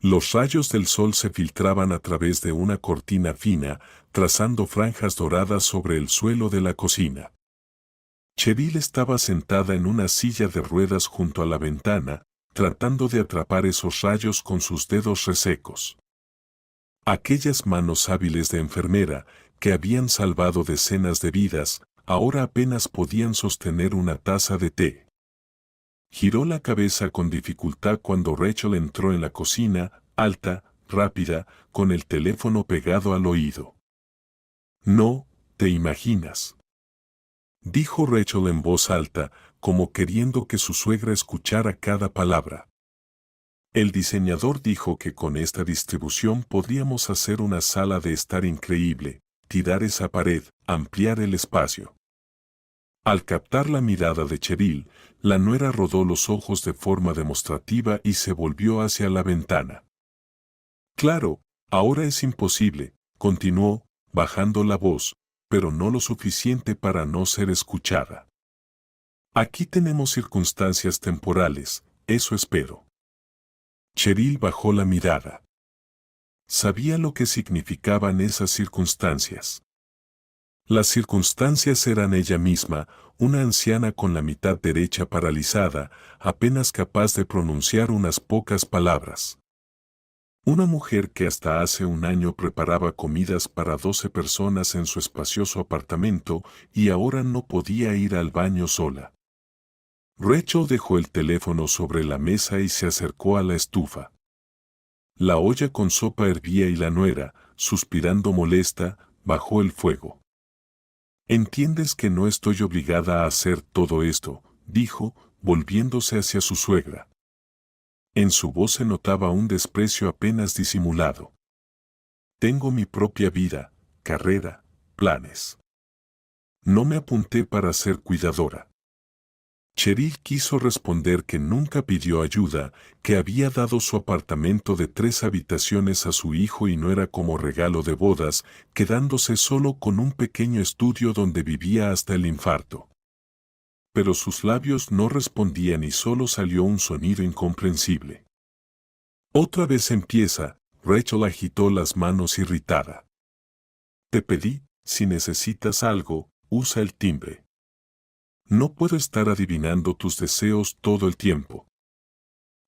Los rayos del sol se filtraban a través de una cortina fina, trazando franjas doradas sobre el suelo de la cocina. Cheryl estaba sentada en una silla de ruedas junto a la ventana, tratando de atrapar esos rayos con sus dedos resecos. Aquellas manos hábiles de enfermera, que habían salvado decenas de vidas, ahora apenas podían sostener una taza de té. Giró la cabeza con dificultad cuando Rachel entró en la cocina, alta, rápida, con el teléfono pegado al oído. «No, te imaginas», dijo Rachel en voz alta, como queriendo que su suegra escuchara cada palabra. El diseñador dijo que con esta distribución podríamos hacer una sala de estar increíble, tirar esa pared, ampliar el espacio. Al captar la mirada de Cheryl, la nuera rodó los ojos de forma demostrativa y se volvió hacia la ventana. «Claro, ahora es imposible», continuó, bajando la voz, pero no lo suficiente para no ser escuchada. «Aquí tenemos circunstancias temporales, eso espero». Cheryl bajó la mirada. Sabía lo que significaban esas circunstancias. Las circunstancias eran ella misma, una anciana con la mitad derecha paralizada, apenas capaz de pronunciar unas pocas palabras. Una mujer que hasta hace un año preparaba comidas para 12 personas en su espacioso apartamento y ahora no podía ir al baño sola. Rachel dejó el teléfono sobre la mesa y se acercó a la estufa. La olla con sopa hervía y la nuera, suspirando molesta, bajó el fuego. «Entiendes que no estoy obligada a hacer todo esto», dijo, volviéndose hacia su suegra. En su voz se notaba un desprecio apenas disimulado. «Tengo mi propia vida, carrera, planes. No me apunté para ser cuidadora». Cheryl quiso responder que nunca pidió ayuda, que había dado su apartamento de 3 habitaciones a su hijo y no era como regalo de bodas, quedándose solo con un pequeño estudio donde vivía hasta el infarto. Pero sus labios no respondían y solo salió un sonido incomprensible. «Otra vez empieza», Rachel agitó las manos irritada. «Te pedí, si necesitas algo, usa el timbre. No puedo estar adivinando tus deseos todo el tiempo».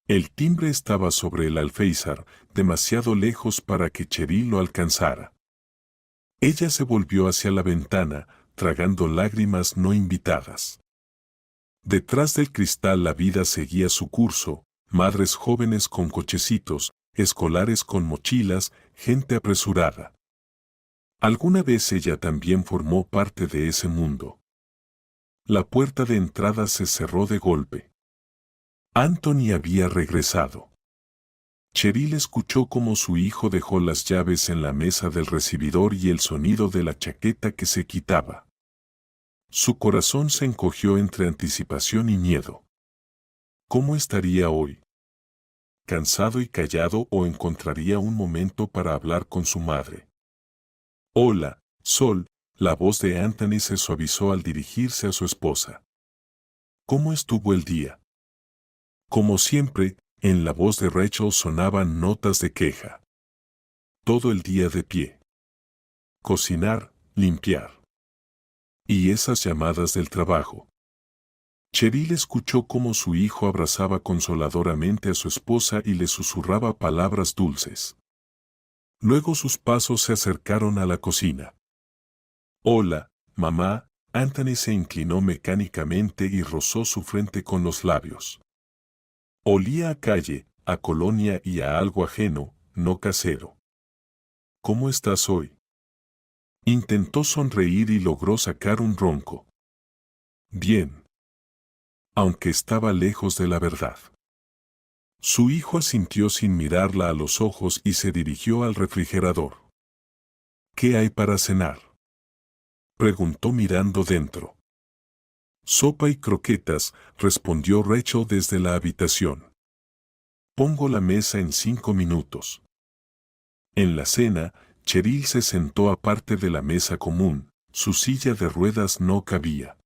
El timbre estaba sobre el alféizar, demasiado lejos para que Cheryl lo alcanzara. Ella se volvió hacia la ventana, tragando lágrimas no invitadas. Detrás del cristal la vida seguía su curso, madres jóvenes con cochecitos, escolares con mochilas, gente apresurada. Alguna vez ella también formó parte de ese mundo. La puerta de entrada se cerró de golpe. Anthony había regresado. Cheryl escuchó cómo su hijo dejó las llaves en la mesa del recibidor y el sonido de la chaqueta que se quitaba. Su corazón se encogió entre anticipación y miedo. ¿Cómo estaría hoy? ¿Cansado y callado o encontraría un momento para hablar con su madre? «Hola, Sol», la voz de Anthony se suavizó al dirigirse a su esposa. «¿Cómo estuvo el día?» Como siempre, en la voz de Rachel sonaban notas de queja. «Todo el día de pie. Cocinar, limpiar. Y esas llamadas del trabajo». Cheryl escuchó cómo su hijo abrazaba consoladoramente a su esposa y le susurraba palabras dulces. Luego sus pasos se acercaron a la cocina. «Hola, mamá», Anthony se inclinó mecánicamente y rozó su frente con los labios. Olía a calle, a colonia y a algo ajeno, no casero. «¿Cómo estás hoy?» Intentó sonreír y logró sacar un ronco. «Bien». Aunque estaba lejos de la verdad. Su hijo asintió sin mirarla a los ojos y se dirigió al refrigerador. «¿Qué hay para cenar?», preguntó mirando dentro. «Sopa y croquetas», respondió Rachel desde la habitación. «Pongo la mesa en 5 minutos». En la cena, Cheryl se sentó aparte de la mesa común, su silla de ruedas no cabía.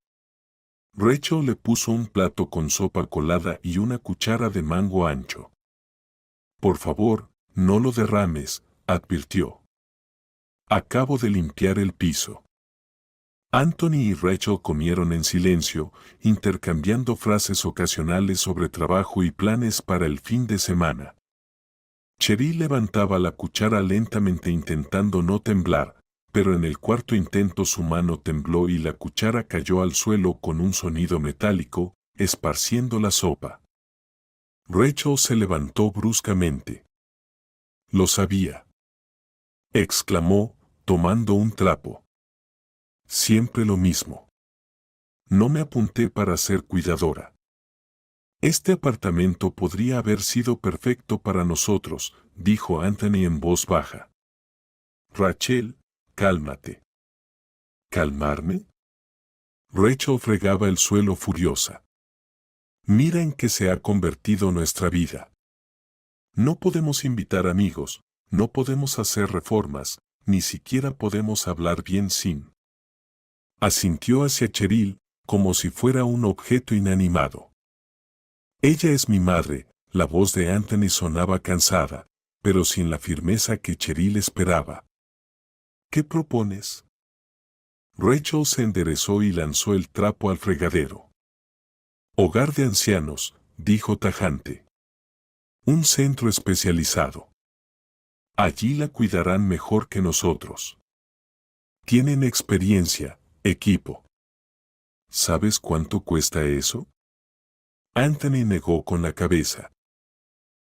Rachel le puso un plato con sopa colada y una cuchara de mango ancho. «Por favor, no lo derrames, advirtió. Acabo de limpiar el piso. Anthony y Rachel comieron en silencio, intercambiando frases ocasionales sobre trabajo y planes para el fin de semana. Cheryl levantaba la cuchara lentamente intentando no temblar, pero en el cuarto intento su mano tembló y la cuchara cayó al suelo con un sonido metálico, esparciendo la sopa. Rachel se levantó bruscamente. «Lo sabía», exclamó, tomando un trapo. «Siempre lo mismo. No me apunté para ser cuidadora. Este apartamento podría haber sido perfecto para nosotros», dijo Anthony en voz baja. «Rachel, cálmate». «¿Calmarme?». Rachel fregaba el suelo furiosa. «Mira en qué se ha convertido nuestra vida. No podemos invitar amigos, no podemos hacer reformas, ni siquiera podemos hablar bien sin». Asintió hacia Cheryl, como si fuera un objeto inanimado. «Ella es mi madre», la voz de Anthony sonaba cansada, pero sin la firmeza que Cheryl esperaba. «¿Qué propones?». Rachel se enderezó y lanzó el trapo al fregadero. «Hogar de ancianos», dijo tajante. «Un centro especializado. Allí la cuidarán mejor que nosotros. Tienen experiencia, equipo». «¿Sabes cuánto cuesta eso?». Anthony negó con la cabeza.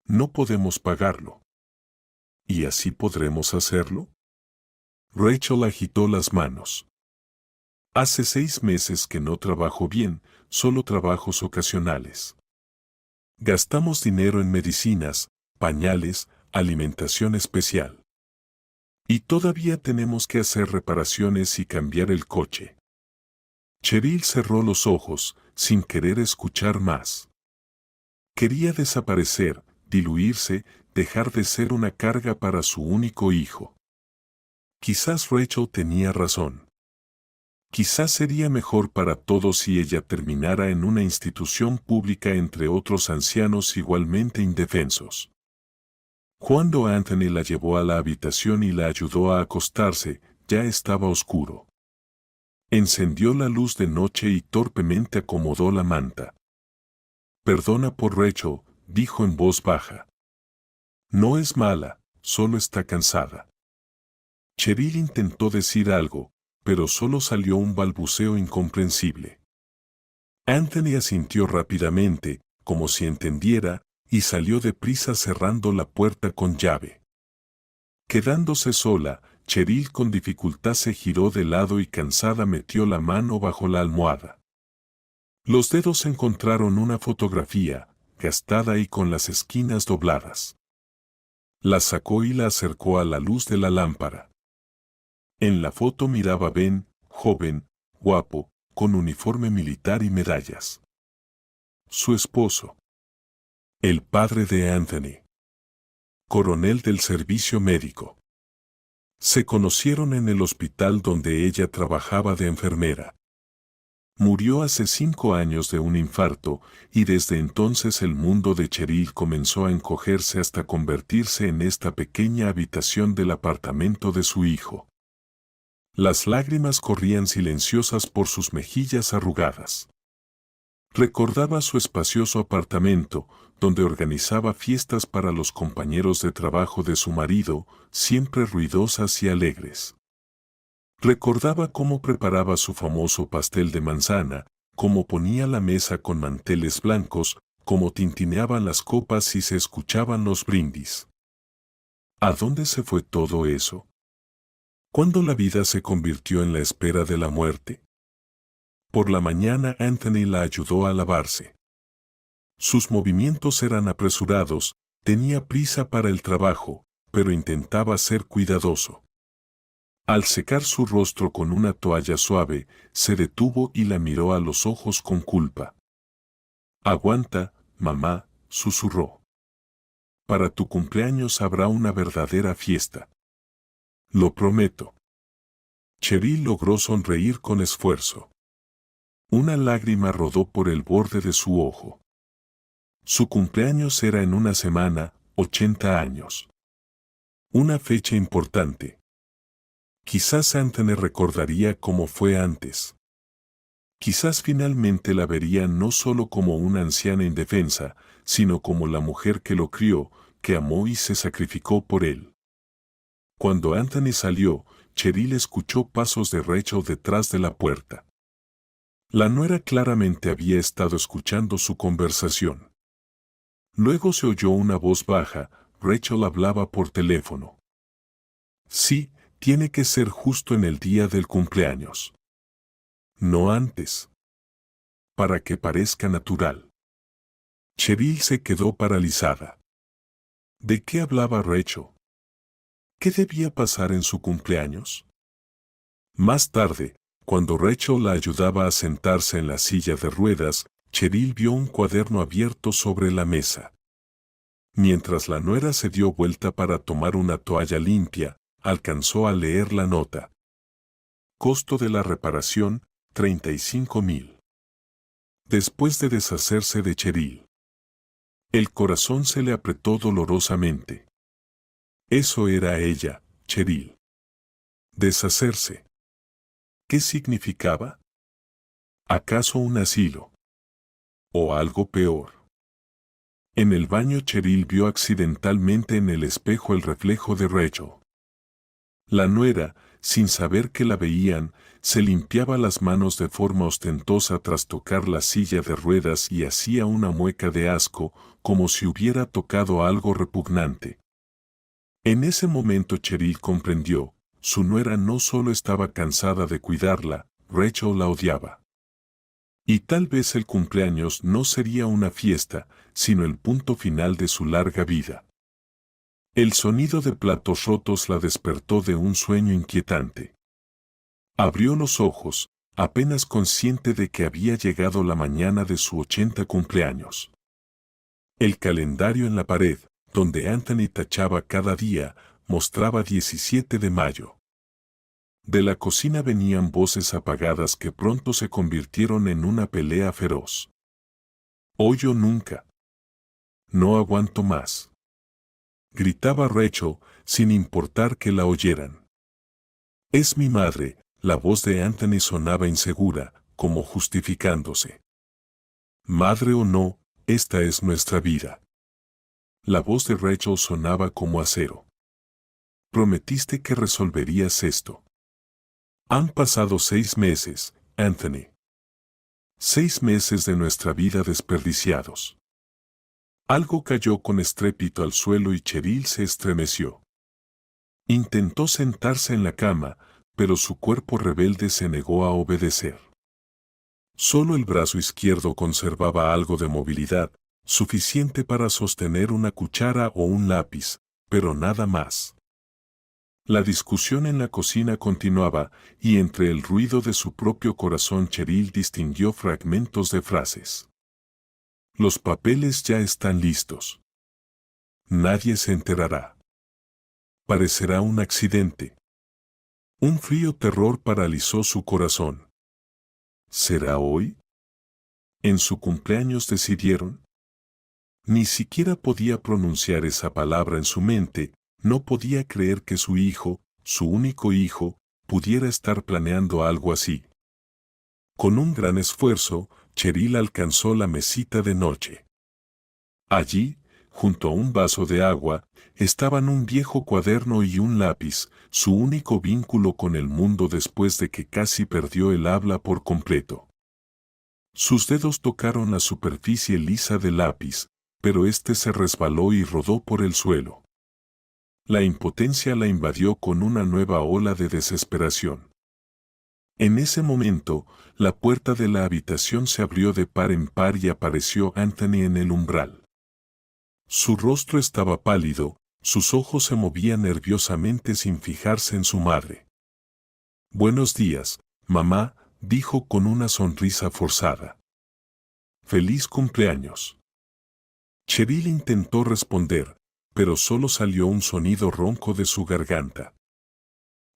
«No podemos pagarlo». «¿Y así podremos hacerlo?». Rachel agitó las manos. «Hace 6 meses que no trabajo bien, solo trabajos ocasionales. Gastamos dinero en medicinas, pañales, alimentación especial. Y todavía tenemos que hacer reparaciones y cambiar el coche». Cheryl cerró los ojos, sin querer escuchar más. Quería desaparecer, diluirse, dejar de ser una carga para su único hijo. Quizás Rachel tenía razón. Quizás sería mejor para todos si ella terminara en una institución pública entre otros ancianos igualmente indefensos. Cuando Anthony la llevó a la habitación y la ayudó a acostarse, ya estaba oscuro. Encendió la luz de noche y torpemente acomodó la manta. «Perdona por Rachel», dijo en voz baja. «No es mala, solo está cansada». Cheryl intentó decir algo, pero solo salió un balbuceo incomprensible. Anthony asintió rápidamente, como si entendiera, y salió deprisa cerrando la puerta con llave. Quedándose sola, Cheryl con dificultad se giró de lado y cansada metió la mano bajo la almohada. Los dedos encontraron una fotografía, gastada y con las esquinas dobladas. La sacó y la acercó a la luz de la lámpara. En la foto miraba a Ben, joven, guapo, con uniforme militar y medallas. Su esposo. El padre de Anthony. Coronel del servicio médico. Se conocieron en el hospital donde ella trabajaba de enfermera. Murió hace 5 años de un infarto, y desde entonces el mundo de Cheryl comenzó a encogerse hasta convertirse en esta pequeña habitación del apartamento de su hijo. Las lágrimas corrían silenciosas por sus mejillas arrugadas. Recordaba su espacioso apartamento, donde organizaba fiestas para los compañeros de trabajo de su marido, siempre ruidosas y alegres. Recordaba cómo preparaba su famoso pastel de manzana, cómo ponía la mesa con manteles blancos, cómo tintineaban las copas y se escuchaban los brindis. ¿A dónde se fue todo eso? ¿Cuándo la vida se convirtió en la espera de la muerte? Por la mañana Anthony la ayudó a lavarse. Sus movimientos eran apresurados, tenía prisa para el trabajo, pero intentaba ser cuidadoso. Al secar su rostro con una toalla suave, se detuvo y la miró a los ojos con culpa. «Aguanta, mamá», susurró. «Para tu cumpleaños habrá una verdadera fiesta. Lo prometo». Cheryl logró sonreír con esfuerzo. Una lágrima rodó por el borde de su ojo. Su cumpleaños era en una semana, 80 años. Una fecha importante. Quizás Anthony recordaría cómo fue antes. Quizás finalmente la vería no solo como una anciana indefensa, sino como la mujer que lo crió, que amó y se sacrificó por él. Cuando Anthony salió, Cheryl escuchó pasos de Rachel detrás de la puerta. La nuera claramente había estado escuchando su conversación. Luego se oyó una voz baja. Rachel hablaba por teléfono. Sí, tiene que ser justo en el día del cumpleaños. No antes. Para que parezca natural. Cheryl se quedó paralizada. ¿De qué hablaba Rachel? ¿Qué debía pasar en su cumpleaños? Más tarde, cuando Rachel la ayudaba a sentarse en la silla de ruedas, Cheryl vio un cuaderno abierto sobre la mesa. Mientras la nuera se dio vuelta para tomar una toalla limpia, alcanzó a leer la nota. Costo de la reparación, 35,000. Después de deshacerse de Cheryl, el corazón se le apretó dolorosamente. Eso era ella, Cheryl. Deshacerse. ¿Qué significaba? ¿Acaso un asilo? ¿O algo peor? En el baño Cheryl vio accidentalmente en el espejo el reflejo de Rachel. La nuera, sin saber que la veían, se limpiaba las manos de forma ostentosa tras tocar la silla de ruedas y hacía una mueca de asco, como si hubiera tocado algo repugnante. En ese momento Cheryl comprendió, su nuera no solo estaba cansada de cuidarla, Rachel la odiaba. Y tal vez el cumpleaños no sería una fiesta, sino el punto final de su larga vida. El sonido de platos rotos la despertó de un sueño inquietante. Abrió los ojos, apenas consciente de que había llegado la mañana de su 80 cumpleaños. El calendario en la pared, donde Anthony tachaba cada día, mostraba 17 de mayo. De la cocina venían voces apagadas que pronto se convirtieron en una pelea feroz. Hoy o nunca. No aguanto más. Gritaba Rachel, sin importar que la oyeran. Es mi madre. La voz de Anthony sonaba insegura, como justificándose. Madre o no, esta es nuestra vida. La voz de Rachel sonaba como acero. Prometiste que resolverías esto. Han pasado 6 meses, Anthony. 6 meses de nuestra vida desperdiciados. Algo cayó con estrépito al suelo y Cheryl se estremeció. Intentó sentarse en la cama, pero su cuerpo rebelde se negó a obedecer. Solo el brazo izquierdo conservaba algo de movilidad, suficiente para sostener una cuchara o un lápiz, pero nada más. La discusión en la cocina continuaba, y entre el ruido de su propio corazón Cheryl distinguió fragmentos de frases. Los papeles ya están listos. Nadie se enterará. Parecerá un accidente. Un frío terror paralizó su corazón. ¿Será hoy? ¿En su cumpleaños decidieron? Ni siquiera podía pronunciar esa palabra en su mente, no podía creer que su hijo, su único hijo, pudiera estar planeando algo así. Con un gran esfuerzo, Cheryl alcanzó la mesita de noche. Allí, junto a un vaso de agua, estaban un viejo cuaderno y un lápiz, su único vínculo con el mundo después de que casi perdió el habla por completo. Sus dedos tocaron la superficie lisa del lápiz, pero éste se resbaló y rodó por el suelo. La impotencia la invadió con una nueva ola de desesperación. En ese momento, la puerta de la habitación se abrió de par en par y apareció Anthony en el umbral. Su rostro estaba pálido, sus ojos se movían nerviosamente sin fijarse en su madre. «Buenos días, mamá», dijo con una sonrisa forzada. «Feliz cumpleaños». Cheryl intentó responder, pero solo salió un sonido ronco de su garganta.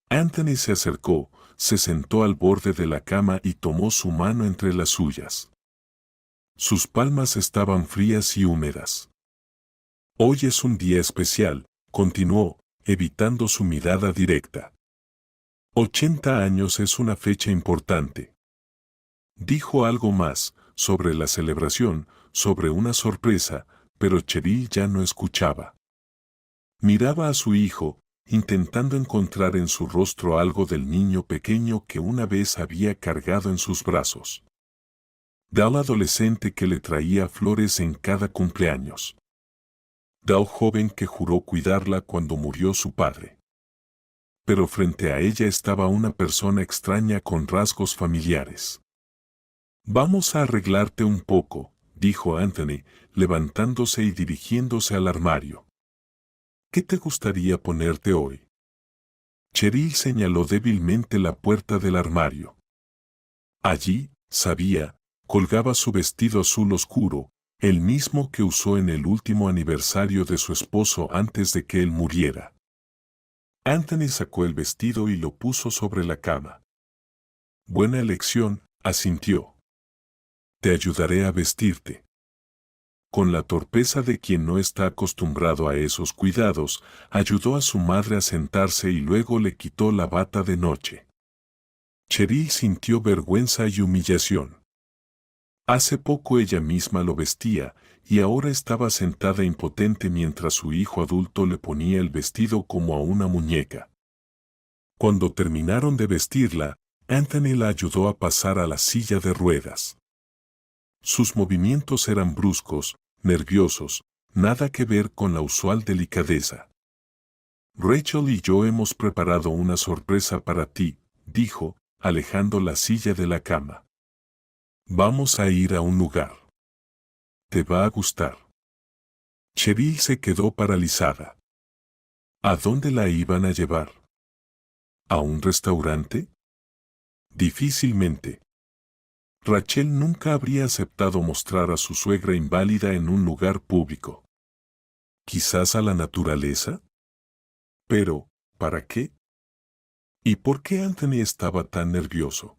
Anthony se acercó, se sentó al borde de la cama y tomó su mano entre las suyas. Sus palmas estaban frías y húmedas. «Hoy es un día especial», continuó, evitando su mirada directa. 80 años es una fecha importante. Dijo algo más, sobre la celebración, sobre una sorpresa, pero Cheryl ya no escuchaba. Miraba a su hijo, intentando encontrar en su rostro algo del niño pequeño que una vez había cargado en sus brazos. Del adolescente que le traía flores en cada cumpleaños. Del joven que juró cuidarla cuando murió su padre. Pero frente a ella estaba una persona extraña con rasgos familiares. «Vamos a arreglarte un poco», dijo Anthony, levantándose y dirigiéndose al armario. «¿Qué te gustaría ponerte hoy?» Cheryl señaló débilmente la puerta del armario. Allí, sabía, colgaba su vestido azul oscuro, el mismo que usó en el último aniversario de su esposo antes de que él muriera. Anthony sacó el vestido y lo puso sobre la cama. «Buena elección», asintió. «Te ayudaré a vestirte». Con la torpeza de quien no está acostumbrado a esos cuidados, ayudó a su madre a sentarse y luego le quitó la bata de noche. Cheryl sintió vergüenza y humillación. Hace poco ella misma lo vestía, y ahora estaba sentada impotente mientras su hijo adulto le ponía el vestido como a una muñeca. Cuando terminaron de vestirla, Anthony la ayudó a pasar a la silla de ruedas. Sus movimientos eran bruscos, nerviosos, nada que ver con la usual delicadeza. «Rachel y yo hemos preparado una sorpresa para ti», dijo, alejando la silla de la cama. «Vamos a ir a un lugar. Te va a gustar». Cheryl se quedó paralizada. ¿A dónde la iban a llevar? ¿A un restaurante? Difícilmente. Rachel nunca habría aceptado mostrar a su suegra inválida en un lugar público. ¿Quizás a la naturaleza? Pero, ¿para qué? ¿Y por qué Anthony estaba tan nervioso?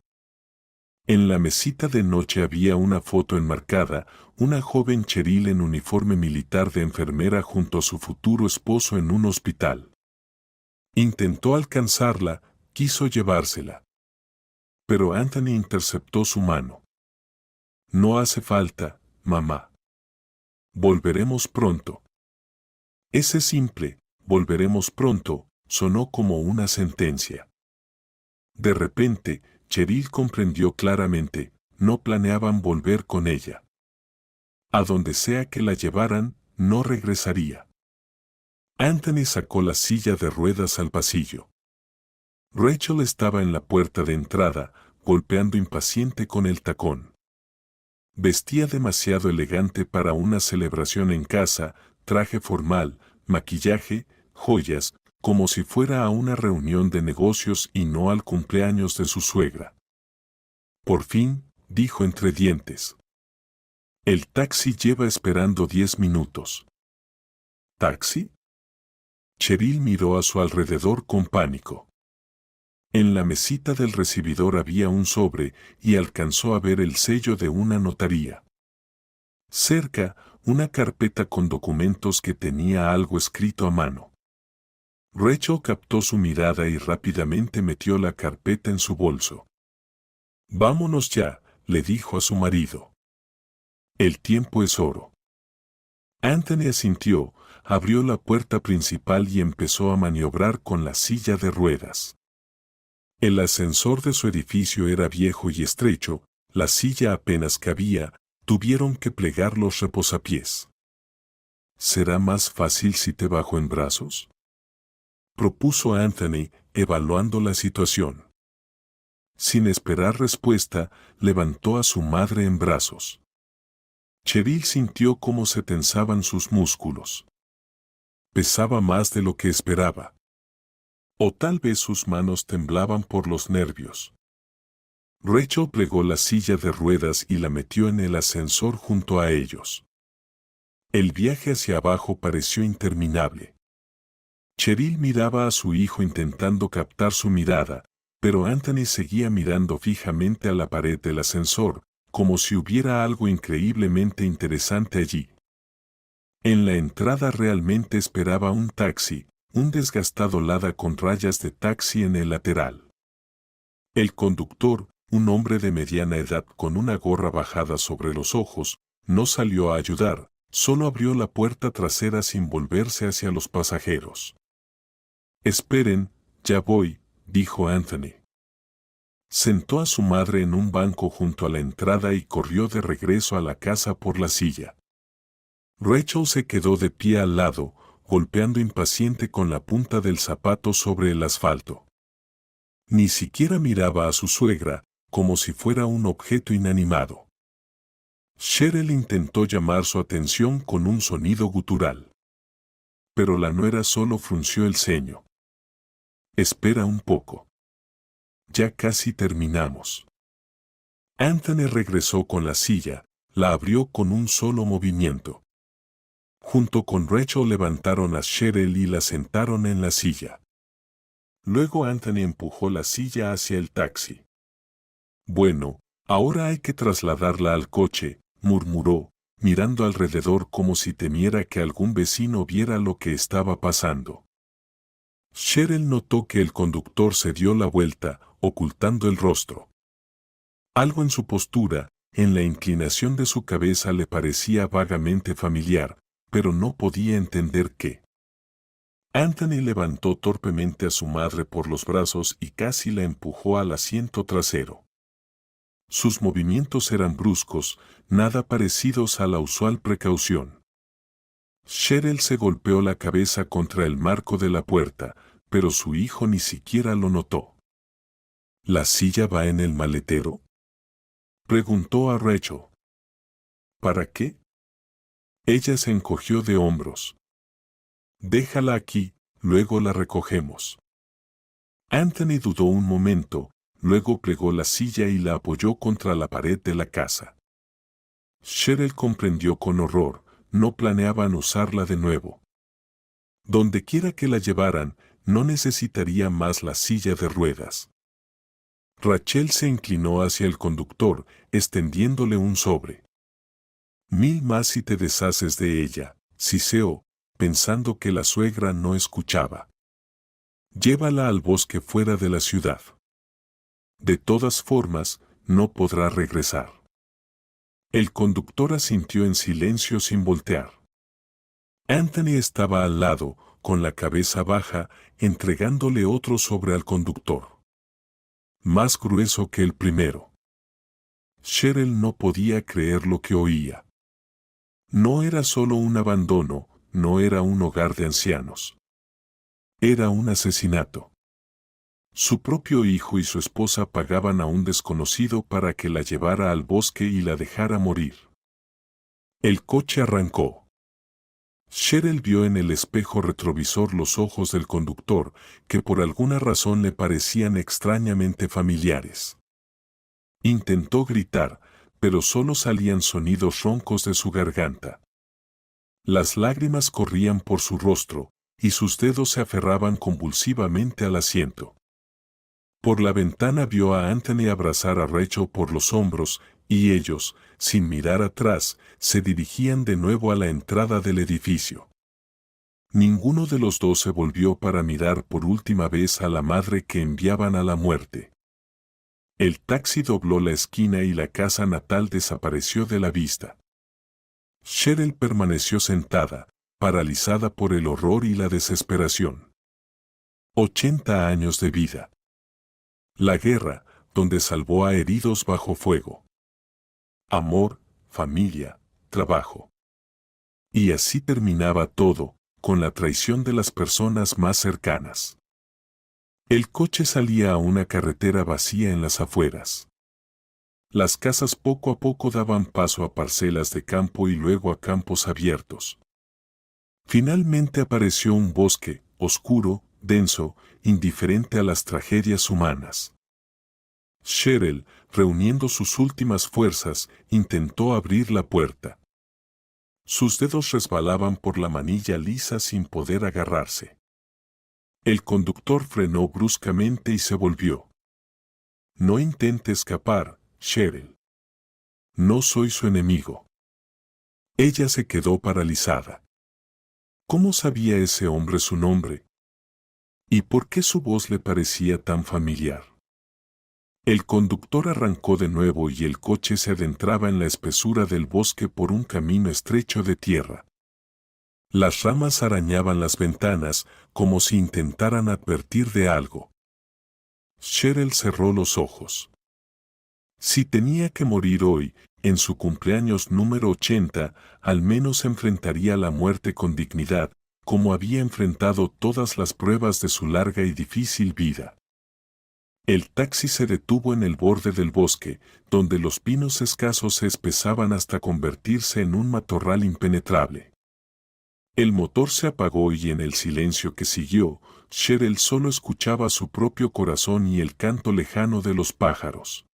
En la mesita de noche había una foto enmarcada, una joven Cheryl en uniforme militar de enfermera junto a su futuro esposo en un hospital. Intentó alcanzarla, quiso llevársela. Pero Anthony interceptó su mano. «No hace falta, mamá. Volveremos pronto». Ese simple, «volveremos pronto», sonó como una sentencia. De repente, Cheryl comprendió claramente, no planeaban volver con ella. A donde sea que la llevaran, no regresaría. Anthony sacó la silla de ruedas al pasillo. Rachel estaba en la puerta de entrada, golpeando impaciente con el tacón. Vestía demasiado elegante para una celebración en casa, traje formal, maquillaje, joyas, como si fuera a una reunión de negocios y no al cumpleaños de su suegra. «Por fin», dijo entre dientes. «El taxi lleva esperando 10 minutos». «¿Taxi?» Cheryl miró a su alrededor con pánico. En la mesita del recibidor había un sobre y alcanzó a ver el sello de una notaría. Cerca, una carpeta con documentos que tenía algo escrito a mano. Rachel captó su mirada y rápidamente metió la carpeta en su bolso. «Vámonos ya», le dijo a su marido. «El tiempo es oro». Anthony asintió, abrió la puerta principal y empezó a maniobrar con la silla de ruedas. El ascensor de su edificio era viejo y estrecho, la silla apenas cabía, tuvieron que plegar los reposapiés. «¿Será más fácil si te bajo en brazos?», propuso Anthony, evaluando la situación. Sin esperar respuesta, levantó a su madre en brazos. Cheryl sintió cómo se tensaban sus músculos. Pesaba más de lo que esperaba. O tal vez sus manos temblaban por los nervios. Rachel plegó la silla de ruedas y la metió en el ascensor junto a ellos. El viaje hacia abajo pareció interminable. Cheryl miraba a su hijo intentando captar su mirada, pero Anthony seguía mirando fijamente a la pared del ascensor, como si hubiera algo increíblemente interesante allí. En la entrada realmente esperaba un taxi, un desgastado Lada con rayas de taxi en el lateral. El conductor, un hombre de mediana edad con una gorra bajada sobre los ojos, no salió a ayudar, solo abrió la puerta trasera sin volverse hacia los pasajeros. «Esperen, ya voy», dijo Anthony. Sentó a su madre en un banco junto a la entrada y corrió de regreso a la casa por la silla. Rachel se quedó de pie al lado, golpeando impaciente con la punta del zapato sobre el asfalto. Ni siquiera miraba a su suegra, como si fuera un objeto inanimado. Cheryl intentó llamar su atención con un sonido gutural. Pero la nuera solo frunció el ceño. «Espera un poco. Ya casi terminamos». Anthony regresó con la silla, la abrió con un solo movimiento. Junto con Rachel levantaron a Cheryl y la sentaron en la silla. Luego Anthony empujó la silla hacia el taxi. «Bueno, ahora hay que trasladarla al coche», murmuró, mirando alrededor como si temiera que algún vecino viera lo que estaba pasando. Cheryl notó que el conductor se dio la vuelta, ocultando el rostro. Algo en su postura, en la inclinación de su cabeza le parecía vagamente familiar, pero no podía entender qué. Anthony levantó torpemente a su madre por los brazos y casi la empujó al asiento trasero. Sus movimientos eran bruscos, nada parecidos a la usual precaución. Cheryl se golpeó la cabeza contra el marco de la puerta, pero su hijo ni siquiera lo notó. «¿La silla va en el maletero?», preguntó a Rachel. «¿Para qué?». Ella se encogió de hombros. «Déjala aquí, luego la recogemos». Anthony dudó un momento, luego plegó la silla y la apoyó contra la pared de la casa. Cheryl comprendió con horror, no planeaban usarla de nuevo. Donde quiera que la llevaran, no necesitaría más la silla de ruedas. Rachel se inclinó hacia el conductor, extendiéndole un sobre. «Mil más si te deshaces de ella», siseó, pensando que la suegra no escuchaba. «Llévala al bosque fuera de la ciudad. De todas formas, no podrá regresar». El conductor asintió en silencio sin voltear. Anthony estaba al lado, con la cabeza baja, entregándole otro sobre al conductor. Más grueso que el primero. Cheryl no podía creer lo que oía. No era solo un abandono, no era un hogar de ancianos. Era un asesinato. Su propio hijo y su esposa pagaban a un desconocido para que la llevara al bosque y la dejara morir. El coche arrancó. Cheryl vio en el espejo retrovisor los ojos del conductor, que por alguna razón le parecían extrañamente familiares. Intentó gritar, pero solo salían sonidos roncos de su garganta. Las lágrimas corrían por su rostro, y sus dedos se aferraban convulsivamente al asiento. Por la ventana vio a Anthony abrazar a Rachel por los hombros, y ellos, sin mirar atrás, se dirigían de nuevo a la entrada del edificio. Ninguno de los dos se volvió para mirar por última vez a la madre que enviaban a la muerte. El taxi dobló la esquina y la casa natal desapareció de la vista. Cheryl permaneció sentada, paralizada por el horror y la desesperación. 80 años de vida. La guerra, donde salvó a heridos bajo fuego. Amor, familia, trabajo. Y así terminaba todo, con la traición de las personas más cercanas. El coche salía a una carretera vacía en las afueras. Las casas poco a poco daban paso a parcelas de campo y luego a campos abiertos. Finalmente apareció un bosque, oscuro, denso, indiferente a las tragedias humanas. Cheryl, reuniendo sus últimas fuerzas, intentó abrir la puerta. Sus dedos resbalaban por la manilla lisa sin poder agarrarse. El conductor frenó bruscamente y se volvió. «No intente escapar, Cheryl. No soy su enemigo». Ella se quedó paralizada. ¿Cómo sabía ese hombre su nombre, ¿Y por qué su voz le parecía tan familiar? El conductor arrancó de nuevo y el coche se adentraba en la espesura del bosque por un camino estrecho de tierra. Las ramas arañaban las ventanas como si intentaran advertir de algo. Cheryl cerró los ojos. Si tenía que morir hoy, en su cumpleaños número 80, al menos enfrentaría la muerte con dignidad, como había enfrentado todas las pruebas de su larga y difícil vida. El taxi se detuvo en el borde del bosque, donde los pinos escasos se espesaban hasta convertirse en un matorral impenetrable. El motor se apagó y en el silencio que siguió, Cheryl solo escuchaba su propio corazón y el canto lejano de los pájaros.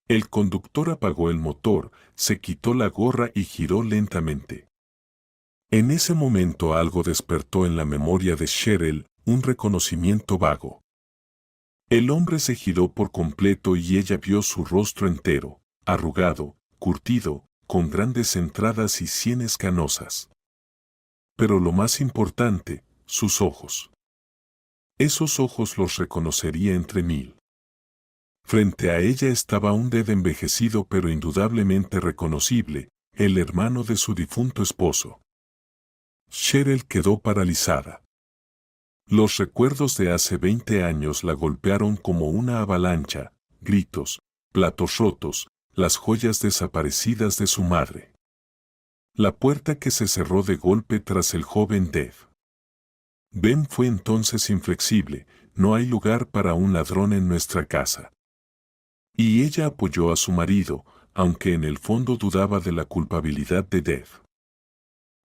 El conductor apagó el motor, se quitó la gorra y giró lentamente. En ese momento algo despertó en la memoria de Cheryl, un reconocimiento vago. El hombre se giró por completo y ella vio su rostro entero, arrugado, curtido, con grandes entradas y sienes canosas. Pero lo más importante, sus ojos. Esos ojos los reconocería entre mil. Frente a ella estaba un Dead envejecido pero indudablemente reconocible, el hermano de su difunto esposo. Cheryl quedó paralizada. Los recuerdos de hace 20 años la golpearon como una avalancha, gritos, platos rotos, las joyas desaparecidas de su madre. La puerta que se cerró de golpe tras el joven Dev. Ben fue entonces inflexible, no hay lugar para un ladrón en nuestra casa. Y ella apoyó a su marido, aunque en el fondo dudaba de la culpabilidad de Dev.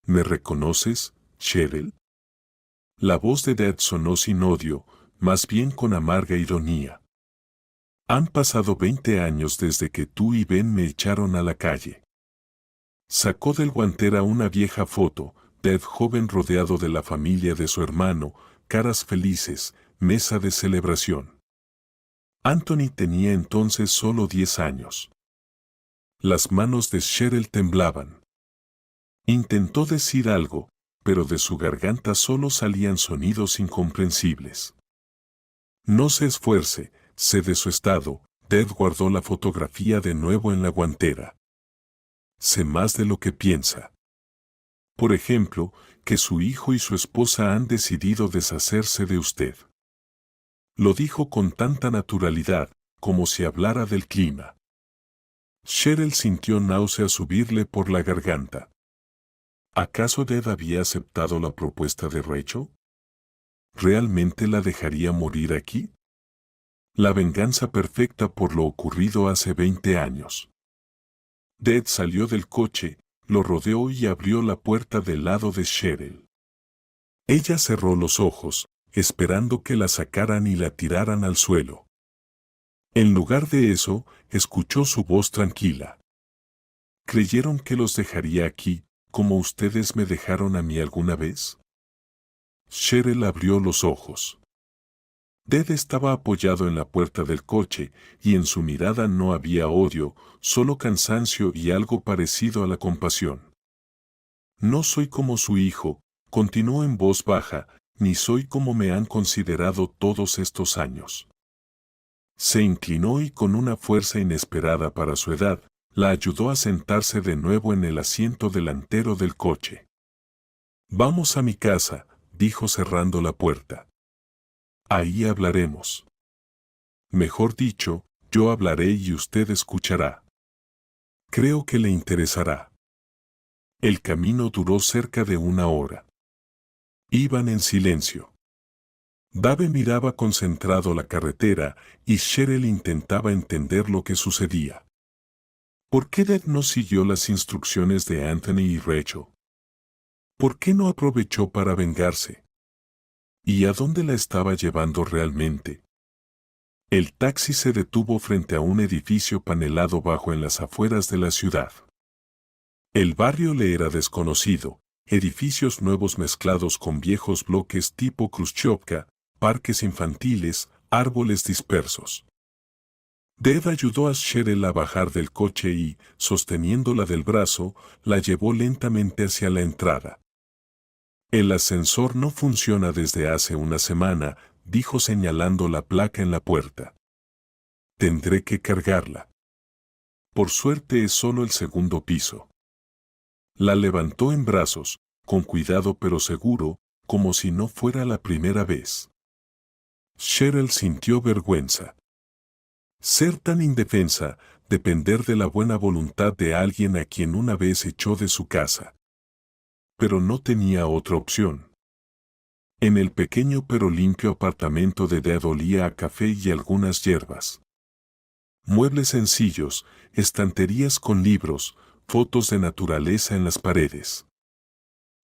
¿Me reconoces, Cheryl? La voz de Dev sonó sin odio, más bien con amarga ironía. Han pasado 20 años desde que tú y Ben me echaron a la calle. Sacó del guantera una vieja foto, Dev joven rodeado de la familia de su hermano, caras felices, mesa de celebración. Anthony tenía entonces solo 10 años. Las manos de Cheryl temblaban. Intentó decir algo, pero de su garganta solo salían sonidos incomprensibles. No se esfuerce, sé de su estado, Dev guardó la fotografía de nuevo en la guantera. Sé más de lo que piensa. Por ejemplo, que su hijo y su esposa han decidido deshacerse de usted. Lo dijo con tanta naturalidad, como si hablara del clima. Cheryl sintió náusea subirle por la garganta. ¿Acaso Dev había aceptado la propuesta de Rachel? ¿Realmente la dejaría morir aquí? La venganza perfecta por lo ocurrido hace 20 años. Dev salió del coche, lo rodeó y abrió la puerta del lado de Cheryl. Ella cerró los ojos, esperando que la sacaran y la tiraran al suelo. En lugar de eso, escuchó su voz tranquila. ¿Creyeron que los dejaría aquí, como ustedes me dejaron a mí alguna vez? Cheryl abrió los ojos. Dev estaba apoyado en la puerta del coche, y en su mirada no había odio, solo cansancio y algo parecido a la compasión. No soy como su hijo, continuó en voz baja, ni soy como me han considerado todos estos años. Se inclinó y con una fuerza inesperada para su edad, la ayudó a sentarse de nuevo en el asiento delantero del coche. Vamos a mi casa, dijo cerrando la puerta. Ahí hablaremos. Mejor dicho, yo hablaré y usted escuchará. Creo que le interesará. El camino duró cerca de 1 hora. Iban en silencio. Dave miraba concentrado la carretera y Cheryl intentaba entender lo que sucedía. ¿Por qué Dev no siguió las instrucciones de Anthony y Rachel? ¿Por qué no aprovechó para vengarse? ¿Y a dónde la estaba llevando realmente? El taxi se detuvo frente a un edificio panelado bajo en las afueras de la ciudad. El barrio le era desconocido, edificios nuevos mezclados con viejos bloques tipo Khrushchevka, parques infantiles, árboles dispersos. Dev ayudó a Cheryl a bajar del coche y, sosteniéndola del brazo, la llevó lentamente hacia la entrada. El ascensor no funciona desde hace una semana, dijo señalando la placa en la puerta. Tendré que cargarla. Por suerte es solo el segundo piso. La levantó en brazos, con cuidado pero seguro, como si no fuera la primera vez. Cheryl sintió vergüenza. Ser tan indefensa, depender de la buena voluntad de alguien a quien una vez echó de su casa. Pero no tenía otra opción. En el pequeño pero limpio apartamento de Dad olía a café y algunas hierbas. Muebles sencillos, estanterías con libros, fotos de naturaleza en las paredes.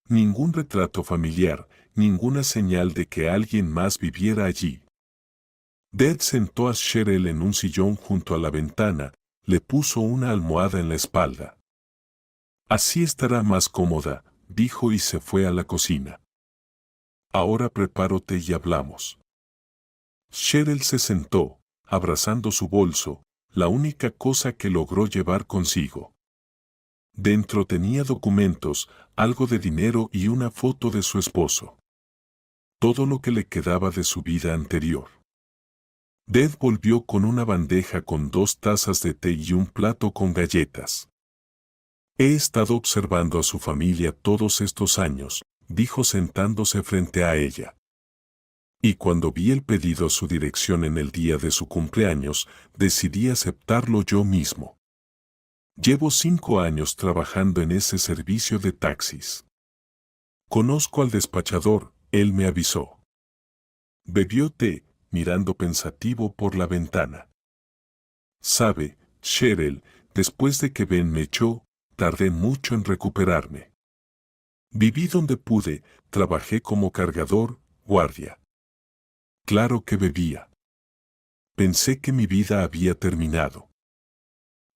Ningún retrato familiar, ninguna señal de que alguien más viviera allí. Dad sentó a Cheryl en un sillón junto a la ventana, le puso una almohada en la espalda. Así estará más cómoda, dijo y se fue a la cocina. Ahora prepárate y hablamos. Cheryl se sentó, abrazando su bolso, la única cosa que logró llevar consigo. Dentro tenía documentos, algo de dinero y una foto de su esposo. Todo lo que le quedaba de su vida anterior. Dad volvió con una bandeja con 2 tazas de té y un plato con galletas. He estado observando a su familia todos estos años, dijo sentándose frente a ella. Y cuando vi el pedido a su dirección en el día de su cumpleaños, decidí aceptarlo yo mismo. Llevo 5 años trabajando en ese servicio de taxis. Conozco al despachador, él me avisó. Bebió té, mirando pensativo por la ventana. Sabe, Cheryl, después de que Ben me echó, tardé mucho en recuperarme. Viví donde pude, trabajé como cargador, guardia. Claro que bebía. Pensé que mi vida había terminado.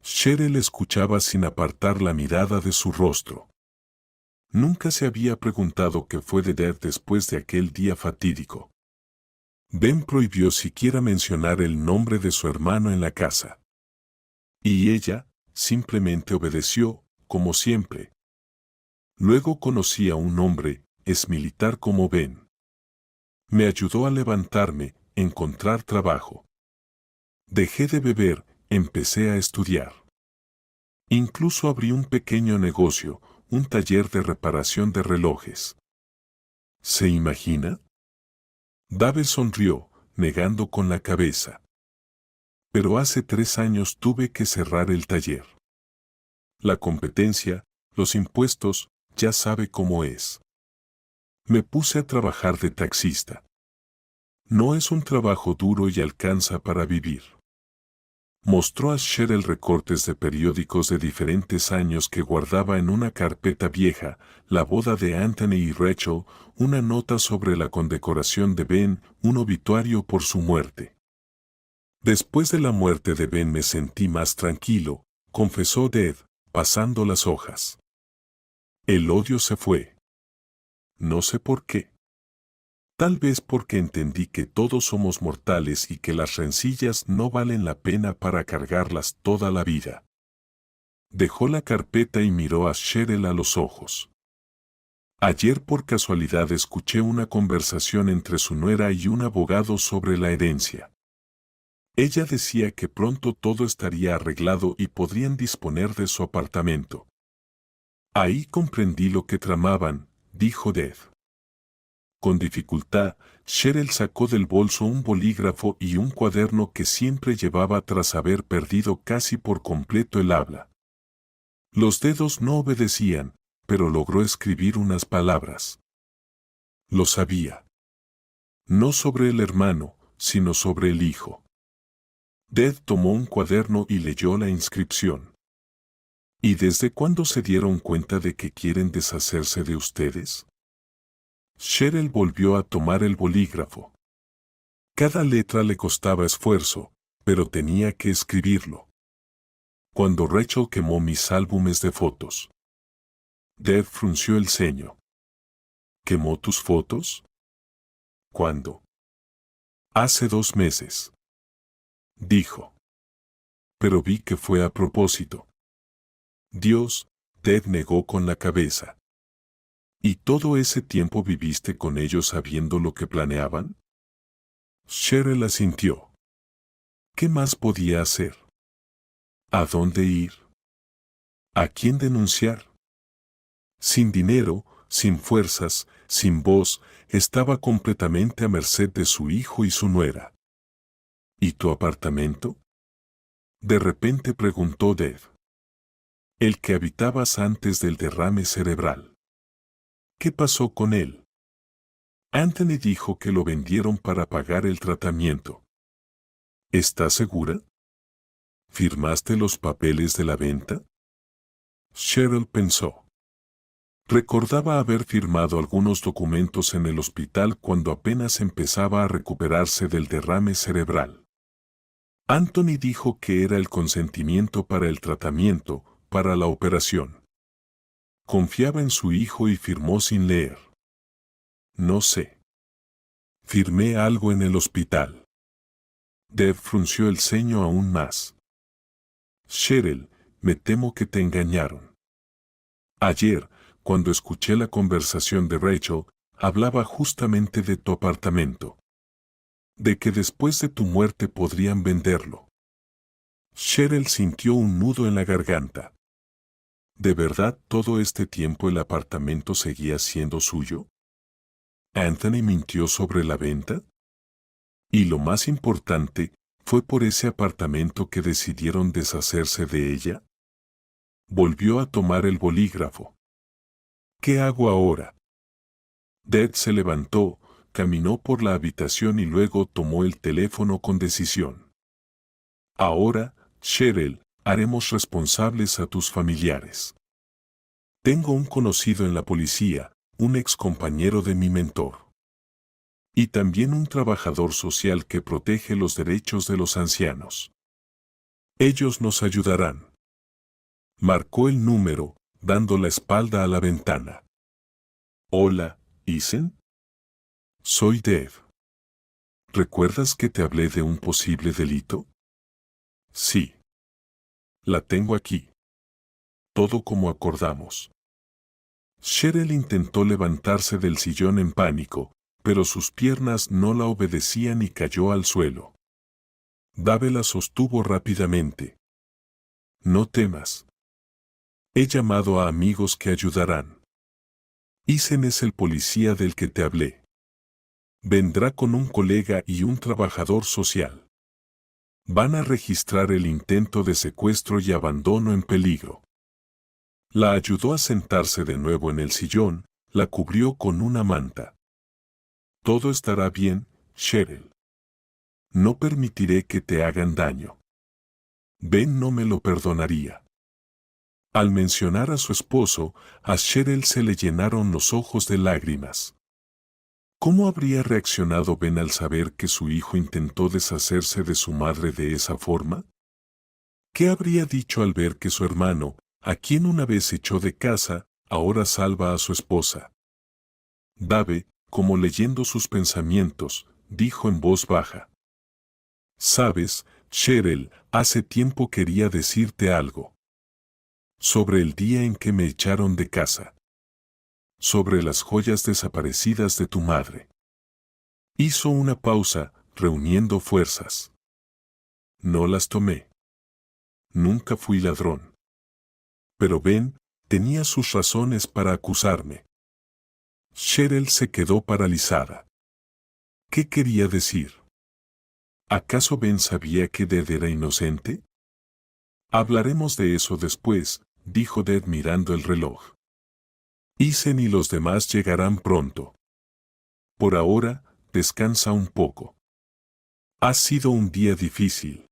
Cheryl escuchaba sin apartar la mirada de su rostro. Nunca se había preguntado qué fue de Dad después de aquel día fatídico. Ben prohibió siquiera mencionar el nombre de su hermano en la casa. Y ella, simplemente obedeció, como siempre. Luego conocí a un hombre, es militar como Ben. Me ayudó a levantarme, encontrar trabajo. Dejé de beber, empecé a estudiar. Incluso abrí un pequeño negocio, un taller de reparación de relojes. ¿Se imagina? Dave sonrió, negando con la cabeza. Pero hace 3 años tuve que cerrar el taller. La competencia, los impuestos, ya sabe cómo es. Me puse a trabajar de taxista. No es un trabajo duro y alcanza para vivir. Mostró a Cheryl recortes de periódicos de diferentes años que guardaba en una carpeta vieja, la boda de Anthony y Rachel, una nota sobre la condecoración de Ben, un obituario por su muerte. Después de la muerte de Ben me sentí más tranquilo, confesó Dad, pasando las hojas. El odio se fue. No sé por qué. Tal vez porque entendí que todos somos mortales y que las rencillas no valen la pena para cargarlas toda la vida. Dejó la carpeta y miró a Cheryl a los ojos. Ayer por casualidad escuché una conversación entre su nuera y un abogado sobre la herencia. Ella decía que pronto todo estaría arreglado y podrían disponer de su apartamento. Ahí comprendí lo que tramaban, dijo Dad. Con dificultad, Cheryl sacó del bolso un bolígrafo y un cuaderno que siempre llevaba tras haber perdido casi por completo el habla. Los dedos no obedecían, pero logró escribir unas palabras. Lo sabía. No sobre el hermano, sino sobre el hijo. Dad tomó un cuaderno y leyó la inscripción. ¿Y desde cuándo se dieron cuenta de que quieren deshacerse de ustedes? Cheryl volvió a tomar el bolígrafo. Cada letra le costaba esfuerzo, pero tenía que escribirlo. Cuando Rachel quemó mis álbumes de fotos. Dad frunció el ceño. ¿Quemó tus fotos? ¿Cuándo? Hace 2 meses. Dijo. Pero vi que fue a propósito. Dios, Dad negó con la cabeza. ¿Y todo ese tiempo viviste con ellos sabiendo lo que planeaban? Cheryl asintió. ¿Qué más podía hacer? ¿A dónde ir? ¿A quién denunciar? Sin dinero, sin fuerzas, sin voz, estaba completamente a merced de su hijo y su nuera. ¿Y tu apartamento? De repente preguntó Deb. El que habitabas antes del derrame cerebral. ¿Qué pasó con él? Anthony dijo que lo vendieron para pagar el tratamiento. ¿Estás segura? ¿Firmaste los papeles de la venta? Cheryl pensó. Recordaba haber firmado algunos documentos en el hospital cuando apenas empezaba a recuperarse del derrame cerebral. Anthony dijo que era el consentimiento para el tratamiento, para la operación. Confiaba en su hijo y firmó sin leer. No sé. Firmé algo en el hospital. Deb frunció el ceño aún más. Cheryl, me temo que te engañaron. Ayer, cuando escuché la conversación de Rachel, hablaba justamente de tu apartamento. De que después de tu muerte podrían venderlo. Cheryl sintió un nudo en la garganta. ¿De verdad todo este tiempo el apartamento seguía siendo suyo? ¿Anthony mintió sobre la venta? Y lo más importante, ¿fue por ese apartamento que decidieron deshacerse de ella? Volvió a tomar el bolígrafo. ¿Qué hago ahora? Deb se levantó, caminó por la habitación y luego tomó el teléfono con decisión. Ahora, Cheryl, haremos responsables a tus familiares. Tengo un conocido en la policía, un ex compañero de mi mentor. Y también un trabajador social que protege los derechos de los ancianos. Ellos nos ayudarán. Marcó el número, dando la espalda a la ventana. Hola, Isen. Soy Deb. ¿Recuerdas que te hablé de un posible delito? Sí. La tengo aquí. Todo como acordamos. Cheryl intentó levantarse del sillón en pánico, pero sus piernas no la obedecían y cayó al suelo. Dave la sostuvo rápidamente. No temas. He llamado a amigos que ayudarán. Isen es el policía del que te hablé. Vendrá con un colega y un trabajador social. Van a registrar el intento de secuestro y abandono en peligro. La ayudó a sentarse de nuevo en el sillón, la cubrió con una manta. Todo estará bien, Cheryl. No permitiré que te hagan daño. Ben no me lo perdonaría. Al mencionar a su esposo, a Cheryl se le llenaron los ojos de lágrimas. ¿Cómo habría reaccionado Ben al saber que su hijo intentó deshacerse de su madre de esa forma? ¿Qué habría dicho al ver que su hermano, a quien una vez echó de casa, ahora salva a su esposa? Dave, como leyendo sus pensamientos, dijo en voz baja. Sabes, Cheryl, hace tiempo quería decirte algo. Sobre el día en que me echaron de casa. Sobre las joyas desaparecidas de tu madre. Hizo una pausa, reuniendo fuerzas. No las tomé. Nunca fui ladrón. Pero Ben tenía sus razones para acusarme. Cheryl se quedó paralizada. ¿Qué quería decir? ¿Acaso Ben sabía que Deb era inocente? Hablaremos de eso después, dijo Deb mirando el reloj. Isen y los demás llegarán pronto. Por ahora, descansa un poco. Ha sido un día difícil.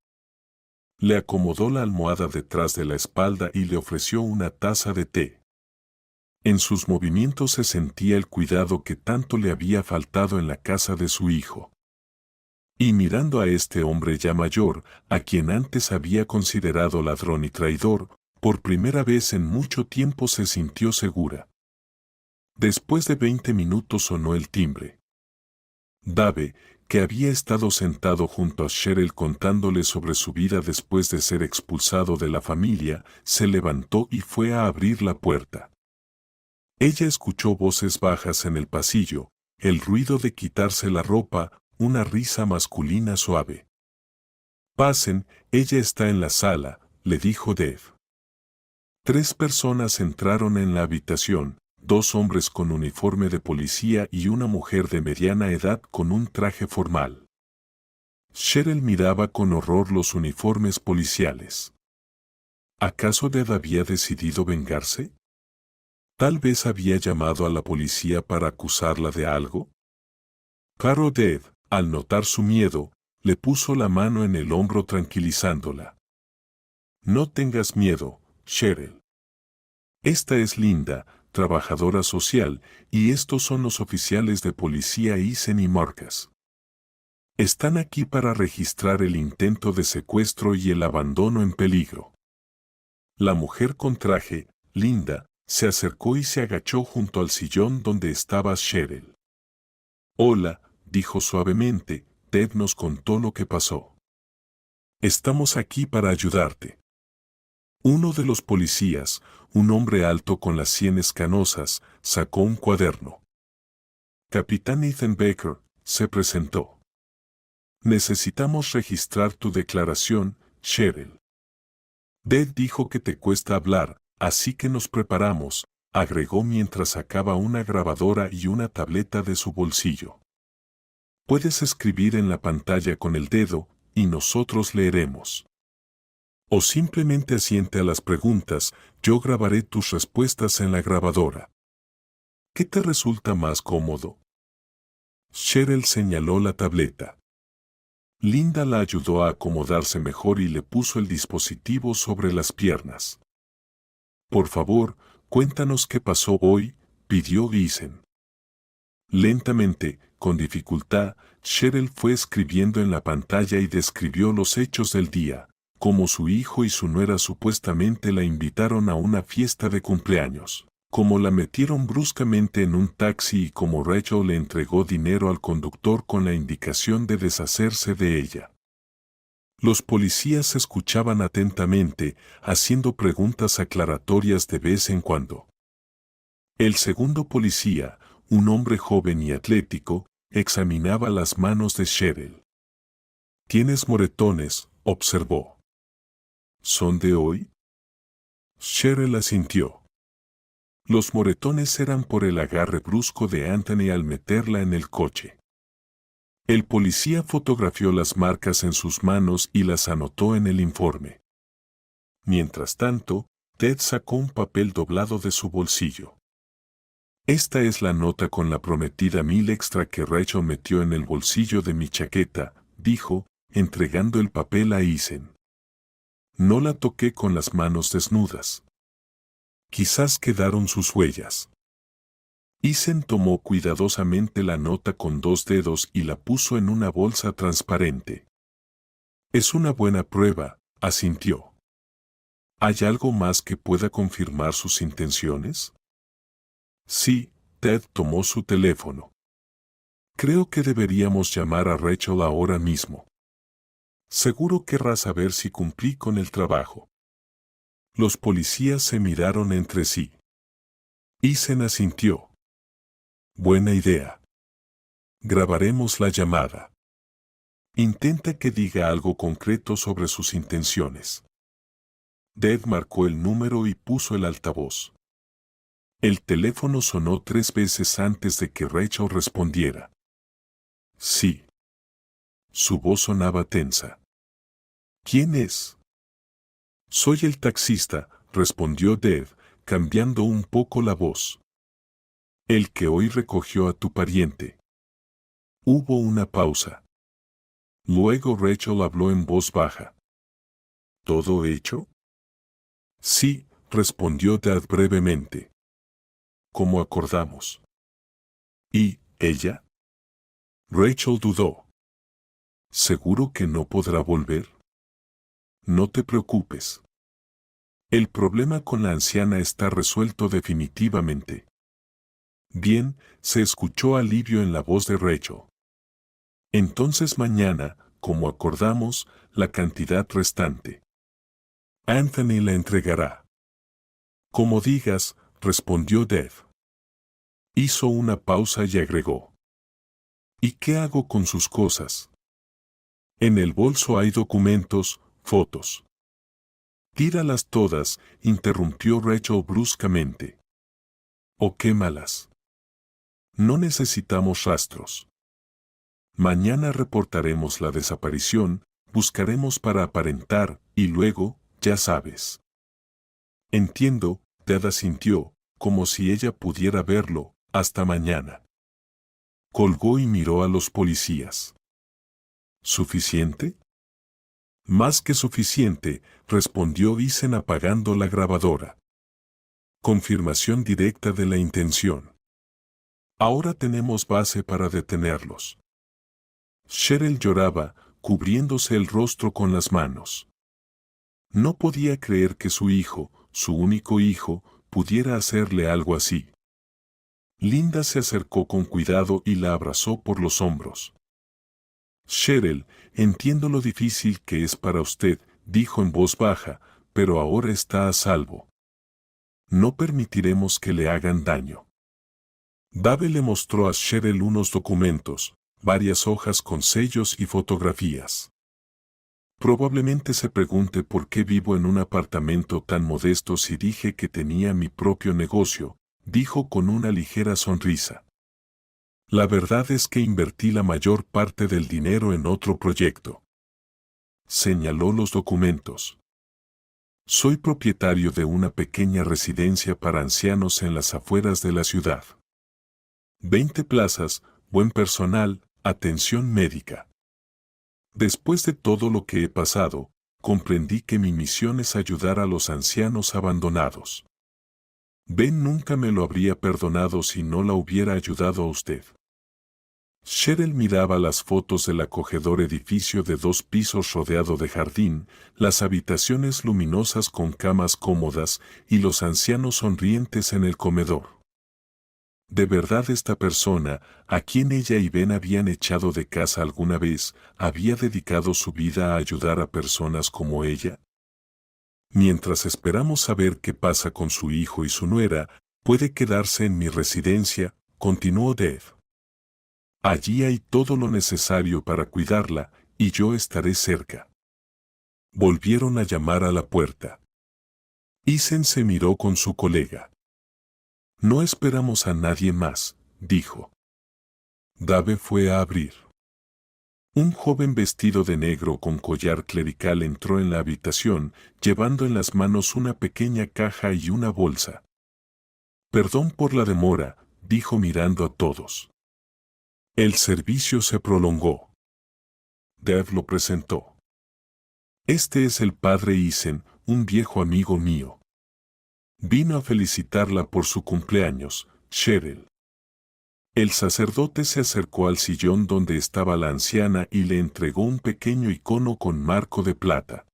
Le acomodó la almohada detrás de la espalda y le ofreció una taza de té. En sus movimientos se sentía el cuidado que tanto le había faltado en la casa de su hijo. Y mirando a este hombre ya mayor, a quien antes había considerado ladrón y traidor, por primera vez en mucho tiempo se sintió segura. Después de 20 minutos sonó el timbre. Dave, que había estado sentado junto a Cheryl contándole sobre su vida después de ser expulsado de la familia, se levantó y fue a abrir la puerta. Ella escuchó voces bajas en el pasillo, el ruido de quitarse la ropa, una risa masculina suave. Pasen, ella está en la sala, le dijo Dave. 3 personas entraron en la habitación, 2 hombres con uniforme de policía y una mujer de mediana edad con un traje formal. Cheryl miraba con horror los uniformes policiales. ¿Acaso Dave había decidido vengarse? ¿Tal vez había llamado a la policía para acusarla de algo? Pero Dave, al notar su miedo, le puso la mano en el hombro tranquilizándola. No tengas miedo, Cheryl. Esta es Linda, trabajadora social, y estos son los oficiales de policía Eason y Marcus. Están aquí para registrar el intento de secuestro y el abandono en peligro. La mujer con traje, Linda, se acercó y se agachó junto al sillón donde estaba Cheryl. Hola, dijo suavemente, Ted nos contó lo que pasó. Estamos aquí para ayudarte. Uno de los policías, un hombre alto con las sienes canosas, sacó un cuaderno. Capitán Ethan Baker, se presentó. Necesitamos registrar tu declaración, Cheryl. Dave dijo que te cuesta hablar, así que nos preparamos, agregó mientras sacaba una grabadora y una tableta de su bolsillo. Puedes escribir en la pantalla con el dedo, y nosotros leeremos. O simplemente asiente a las preguntas, yo grabaré tus respuestas en la grabadora. ¿Qué te resulta más cómodo? Cheryl señaló la tableta. Linda la ayudó a acomodarse mejor y le puso el dispositivo sobre las piernas. Por favor, cuéntanos qué pasó hoy, pidió Eason. Lentamente, con dificultad, Cheryl fue escribiendo en la pantalla y describió los hechos del día, como su hijo y su nuera supuestamente la invitaron a una fiesta de cumpleaños, como la metieron bruscamente en un taxi y como Rachel le entregó dinero al conductor con la indicación de deshacerse de ella. Los policías escuchaban atentamente, haciendo preguntas aclaratorias de vez en cuando. El segundo policía, un hombre joven y atlético, examinaba las manos de Cheryl. «¿Tienes moretones?», observó. «¿Son de hoy?». Cheryl asintió. Los moretones eran por el agarre brusco de Anthony al meterla en el coche. El policía fotografió las marcas en sus manos y las anotó en el informe. Mientras tanto, Ted sacó un papel doblado de su bolsillo. Esta es la nota con la prometida 1000 extra que Rachel metió en el bolsillo de mi chaqueta, dijo, entregando el papel a Eason. No la toqué con las manos desnudas. Quizás quedaron sus huellas. Eason tomó cuidadosamente la nota con 2 dedos y la puso en una bolsa transparente. Es una buena prueba, asintió. ¿Hay algo más que pueda confirmar sus intenciones? Sí, Ted tomó su teléfono. Creo que deberíamos llamar a Rachel ahora mismo. Seguro querrá saber si cumplí con el trabajo. Los policías se miraron entre sí. Eason asintió. Buena idea. Grabaremos la llamada. Intenta que diga algo concreto sobre sus intenciones. Dave marcó el número y puso el altavoz. El teléfono sonó 3 veces antes de que Rachel respondiera. Sí. Su voz sonaba tensa. ¿Quién es? Soy el taxista, respondió Dave, cambiando un poco la voz. El que hoy recogió a tu pariente. Hubo una pausa. Luego Rachel habló en voz baja. ¿Todo hecho? Sí, respondió Dave brevemente. Como acordamos. ¿Y ella? Rachel dudó. ¿Seguro que no podrá volver? No te preocupes. El problema con la anciana está resuelto definitivamente. Bien, se escuchó alivio en la voz de Rachel. Entonces mañana, como acordamos, la cantidad restante. Anthony la entregará. Como digas, respondió Dave. Hizo una pausa y agregó. ¿Y qué hago con sus cosas? En el bolso hay documentos, fotos. Tíralas todas, interrumpió Rachel bruscamente. O quémalas. No necesitamos rastros. Mañana reportaremos la desaparición, buscaremos para aparentar, y luego, ya sabes. Entiendo, Ted asintió, como si ella pudiera verlo, hasta mañana. Colgó y miró a los policías. ¿Suficiente? Más que suficiente, respondió Isen apagando la grabadora. Confirmación directa de la intención. Ahora tenemos base para detenerlos. Cheryl lloraba, cubriéndose el rostro con las manos. No podía creer que su hijo, su único hijo, pudiera hacerle algo así. Linda se acercó con cuidado y la abrazó por los hombros. Cheryl, entiendo lo difícil que es para usted, dijo en voz baja, pero ahora está a salvo. No permitiremos que le hagan daño. Dave le mostró a Cheryl unos documentos, varias hojas con sellos y fotografías. Probablemente se pregunte por qué vivo en un apartamento tan modesto si dije que tenía mi propio negocio, dijo con una ligera sonrisa. La verdad es que invertí la mayor parte del dinero en otro proyecto. Señaló los documentos. Soy propietario de una pequeña residencia para ancianos en las afueras de la ciudad. 20 plazas, buen personal, atención médica. Después de todo lo que he pasado, comprendí que mi misión es ayudar a los ancianos abandonados. Ben nunca me lo habría perdonado si no la hubiera ayudado a usted. Cheryl miraba las fotos del acogedor edificio de 2 pisos rodeado de jardín, las habitaciones luminosas con camas cómodas y los ancianos sonrientes en el comedor. ¿De verdad esta persona, a quien ella y Ben habían echado de casa alguna vez, había dedicado su vida a ayudar a personas como ella? Mientras esperamos saber qué pasa con su hijo y su nuera, puede quedarse en mi residencia, continuó Dave. Allí hay todo lo necesario para cuidarla, y yo estaré cerca. Volvieron a llamar a la puerta. Isen se miró con su colega. No esperamos a nadie más, dijo. Dave fue a abrir. Un joven vestido de negro con collar clerical entró en la habitación, llevando en las manos una pequeña caja y una bolsa. Perdón por la demora, dijo mirando a todos. El servicio se prolongó. Dave lo presentó. Este es el padre Isen, un viejo amigo mío. Vino a felicitarla por su cumpleaños, Cheryl. El sacerdote se acercó al sillón donde estaba la anciana y le entregó un pequeño icono con marco de plata.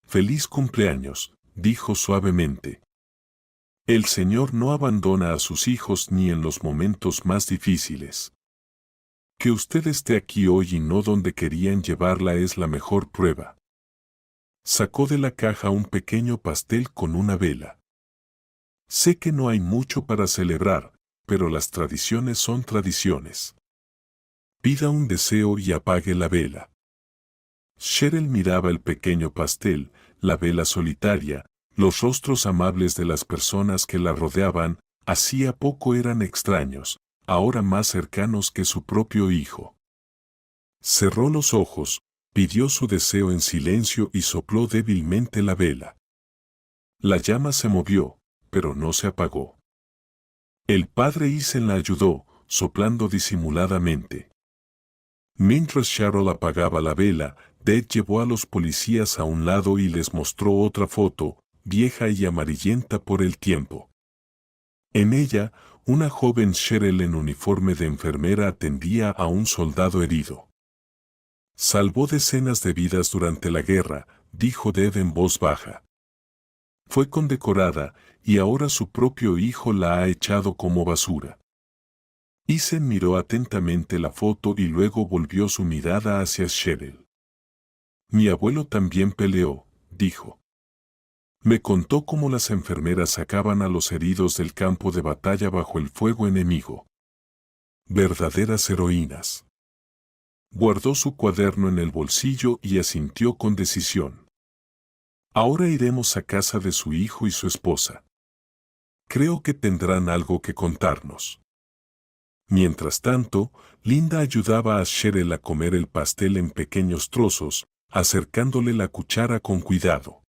Feliz cumpleaños, dijo suavemente. El Señor no abandona a sus hijos ni en los momentos más difíciles. Que usted esté aquí hoy y no donde querían llevarla es la mejor prueba. Sacó de la caja un pequeño pastel con una vela. Sé que no hay mucho para celebrar, pero las tradiciones son tradiciones. Pida un deseo y apague la vela. Cheryl miraba el pequeño pastel, la vela solitaria, los rostros amables de las personas que la rodeaban, hacía poco eran extraños, ahora más cercanos que su propio hijo. Cerró los ojos, pidió su deseo en silencio y sopló débilmente la vela. La llama se movió, pero no se apagó. El padre Isen la ayudó, soplando disimuladamente. Mientras Cheryl apagaba la vela, Dave llevó a los policías a un lado y les mostró otra foto, vieja y amarillenta por el tiempo. En ella, una joven Cheryl en uniforme de enfermera atendía a un soldado herido. Salvó decenas de vidas durante la guerra, dijo Dave en voz baja. Fue condecorada, y ahora su propio hijo la ha echado como basura. Isen miró atentamente la foto y luego volvió su mirada hacia Cheryl. Mi abuelo también peleó, dijo. Me contó cómo las enfermeras sacaban a los heridos del campo de batalla bajo el fuego enemigo. Verdaderas heroínas. Guardó su cuaderno en el bolsillo y asintió con decisión. Ahora iremos a casa de su hijo y su esposa. Creo que tendrán algo que contarnos. Mientras tanto, Linda ayudaba a Cheryl a comer el pastel en pequeños trozos, acercándole la cuchara con cuidado.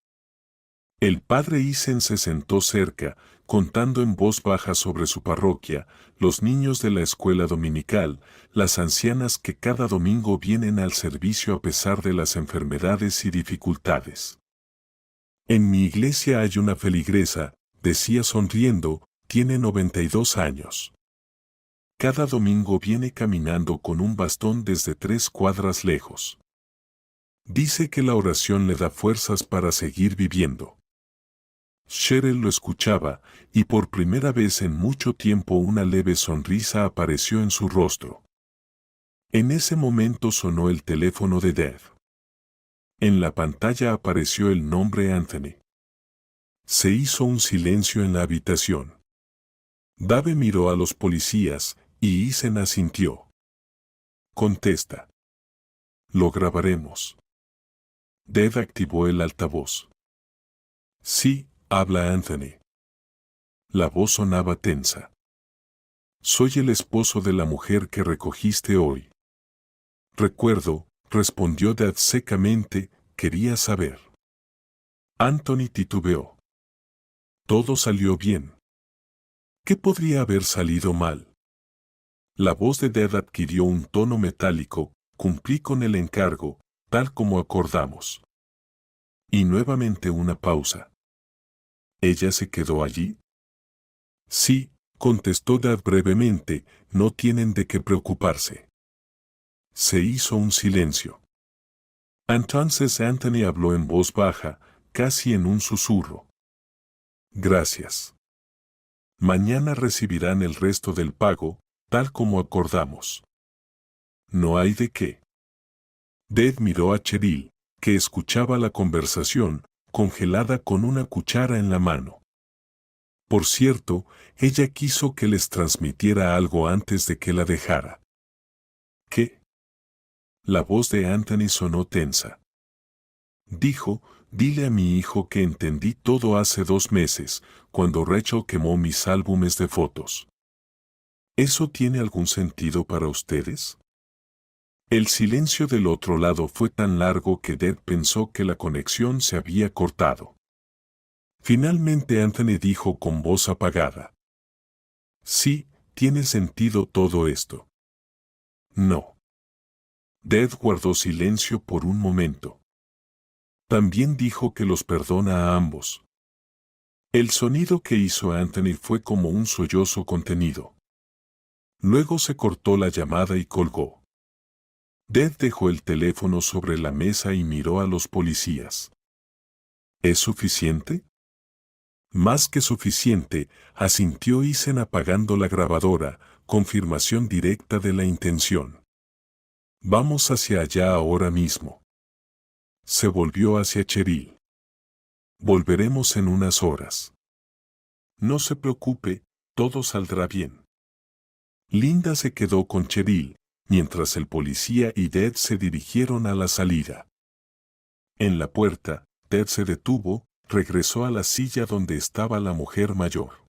El padre Isen se sentó cerca, contando en voz baja sobre su parroquia, los niños de la escuela dominical, las ancianas que cada domingo vienen al servicio a pesar de las enfermedades y dificultades. En mi iglesia hay una feligresa, decía sonriendo, tiene 92 años. Cada domingo viene caminando con un bastón desde 3 cuadras lejos. Dice que la oración le da fuerzas para seguir viviendo. Cheryl lo escuchaba, y por primera vez en mucho tiempo una leve sonrisa apareció en su rostro. En ese momento sonó el teléfono de Dave. En la pantalla apareció el nombre Anthony. Se hizo un silencio en la habitación. Dave miró a los policías, y Isen asintió. Contesta. Lo grabaremos. Dave activó el altavoz. Sí, habla Anthony. La voz sonaba tensa. Soy el esposo de la mujer que recogiste hoy. Recuerdo, respondió Dave secamente, quería saber. Anthony titubeó. Todo salió bien. ¿Qué podría haber salido mal? La voz de Dave adquirió un tono metálico, cumplí con el encargo, tal como acordamos. Y nuevamente una pausa. ¿Ella se quedó allí? Sí, contestó Dave brevemente, no tienen de qué preocuparse. Se hizo un silencio. Entonces Anthony habló en voz baja, casi en un susurro. Gracias. Mañana recibirán el resto del pago, tal como acordamos. No hay de qué. Dave miró a Cheryl, que escuchaba la conversación, congelada con una cuchara en la mano. Por cierto, ella quiso que les transmitiera algo antes de que la dejara. ¿Qué? La voz de Anthony sonó tensa. Dijo, dile a mi hijo que entendí todo hace 2 meses, cuando Rachel quemó mis álbumes de fotos. ¿Eso tiene algún sentido para ustedes? El silencio del otro lado fue tan largo que Dave pensó que la conexión se había cortado. Finalmente Anthony dijo con voz apagada. Sí, tiene sentido todo esto. No. Dave guardó silencio por un momento. También dijo que los perdona a ambos. El sonido que hizo Anthony fue como un sollozo contenido. Luego se cortó la llamada y colgó. Dave dejó el teléfono sobre la mesa y miró a los policías. ¿Es suficiente? Más que suficiente, asintió Isen apagando la grabadora, confirmación directa de la intención. Vamos hacia allá ahora mismo. Se volvió hacia Cheryl. Volveremos en unas horas. No se preocupe, todo saldrá bien. Linda se quedó con Cheryl, mientras el policía y Ted se dirigieron a la salida. En la puerta, Ted se detuvo, regresó a la silla donde estaba la mujer mayor.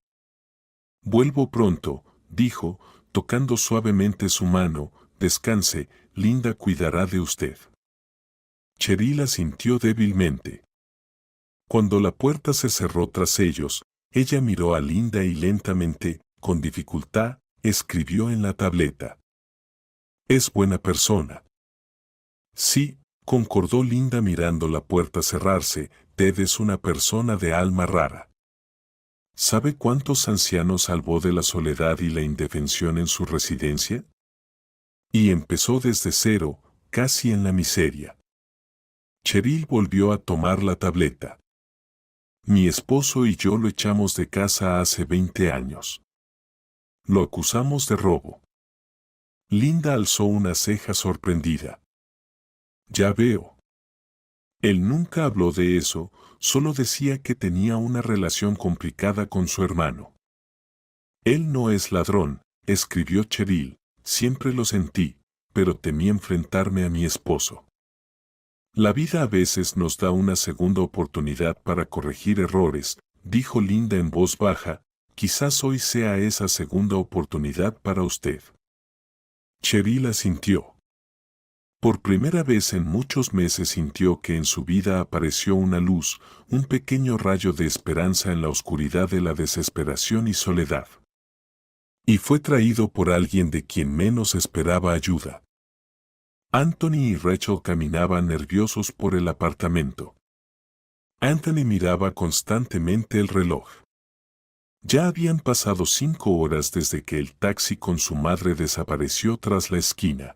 Vuelvo pronto, dijo, tocando suavemente su mano, descanse, Linda cuidará de usted. Cheryl asintió débilmente. Cuando la puerta se cerró tras ellos, ella miró a Linda y lentamente, con dificultad, escribió en la tableta. Es buena persona. Sí, concordó Linda mirando la puerta cerrarse, Ted es una persona de alma rara. ¿Sabe cuántos ancianos salvó de la soledad y la indefensión en su residencia? Y empezó desde cero, casi en la miseria. Cheryl volvió a tomar la tableta. Mi esposo y yo lo echamos de casa hace 20 años. Lo acusamos de robo. Linda alzó una ceja sorprendida. Ya veo. Él nunca habló de eso, solo decía que tenía una relación complicada con su hermano. Él no es ladrón, escribió Cheryl, siempre lo sentí, pero temí enfrentarme a mi esposo. La vida a veces nos da una segunda oportunidad para corregir errores, dijo Linda en voz baja, quizás hoy sea esa segunda oportunidad para usted. Cheryl asintió. Por primera vez en muchos meses sintió que en su vida apareció una luz, un pequeño rayo de esperanza en la oscuridad de la desesperación y soledad. Y fue traído por alguien de quien menos esperaba ayuda. Anthony y Rachel caminaban nerviosos por el apartamento. Anthony miraba constantemente el reloj. Ya habían pasado 5 horas desde que el taxi con su madre desapareció tras la esquina.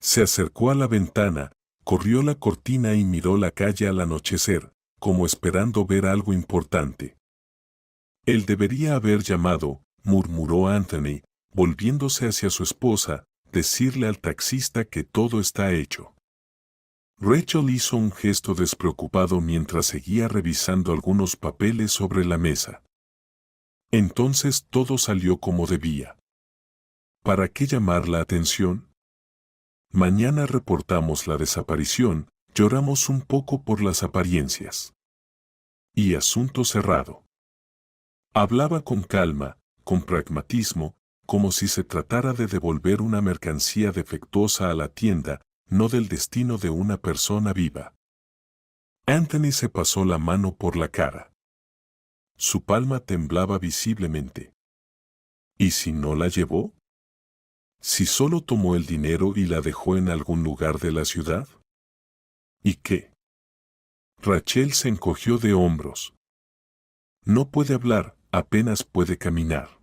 Se acercó a la ventana, corrió la cortina y miró la calle al anochecer, como esperando ver algo importante. Él debería haber llamado, murmuró Anthony, volviéndose hacia su esposa, decirle al taxista que todo está hecho. Rachel hizo un gesto despreocupado mientras seguía revisando algunos papeles sobre la mesa. Entonces todo salió como debía. ¿Para qué llamar la atención? Mañana reportamos la desaparición, lloramos un poco por las apariencias. Y asunto cerrado. Hablaba con calma, con pragmatismo, como si se tratara de devolver una mercancía defectuosa a la tienda, no del destino de una persona viva. Anthony se pasó la mano por la cara. Su palma temblaba visiblemente. ¿Y si no la llevó? ¿Si solo tomó el dinero y la dejó en algún lugar de la ciudad? ¿Y qué? Rachel se encogió de hombros. No puede hablar, apenas puede caminar.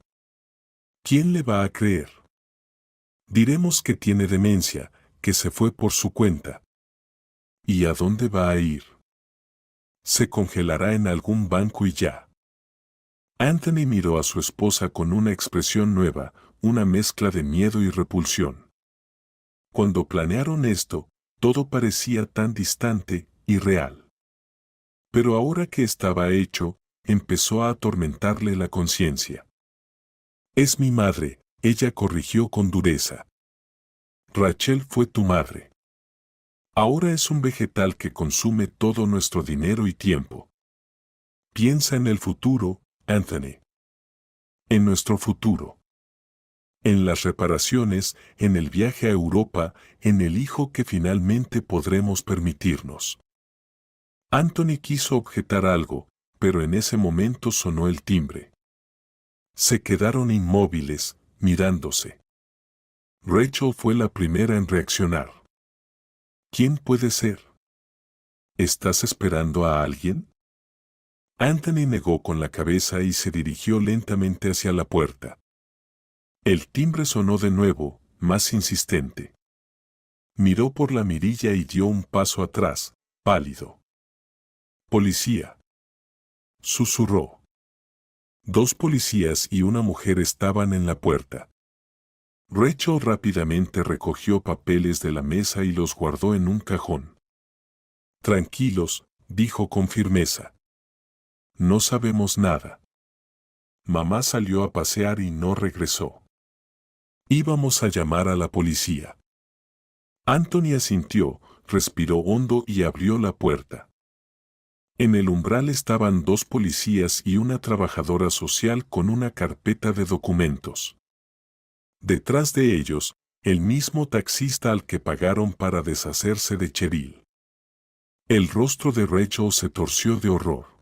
¿Quién le va a creer? Diremos que tiene demencia, que se fue por su cuenta. ¿Y a dónde va a ir? Se congelará en algún banco y ya. Anthony miró a su esposa con una expresión nueva, una mezcla de miedo y repulsión. Cuando planearon esto, todo parecía tan distante y real. Pero ahora que estaba hecho, empezó a atormentarle la conciencia. Es mi madre, ella corrigió con dureza. Rachel fue tu madre. Ahora es un vegetal que consume todo nuestro dinero y tiempo. Piensa en el futuro, Anthony. En nuestro futuro. En las reparaciones, en el viaje a Europa, en el hijo que finalmente podremos permitirnos. Anthony quiso objetar algo, pero en ese momento sonó el timbre. Se quedaron inmóviles, mirándose. Rachel fue la primera en reaccionar. ¿Quién puede ser? ¿Estás esperando a alguien? Anthony negó con la cabeza y se dirigió lentamente hacia la puerta. El timbre sonó de nuevo, más insistente. Miró por la mirilla y dio un paso atrás, pálido. Policía. Susurró. 2 policías y una mujer estaban en la puerta. Rachel rápidamente recogió papeles de la mesa y los guardó en un cajón. Tranquilos, dijo con firmeza. No sabemos nada. Mamá salió a pasear y no regresó. Íbamos a llamar a la policía. Anthony asintió, respiró hondo y abrió la puerta. En el umbral estaban 2 policías y una trabajadora social con una carpeta de documentos. Detrás de ellos, el mismo taxista al que pagaron para deshacerse de Cheryl. El rostro de Rachel se torció de horror.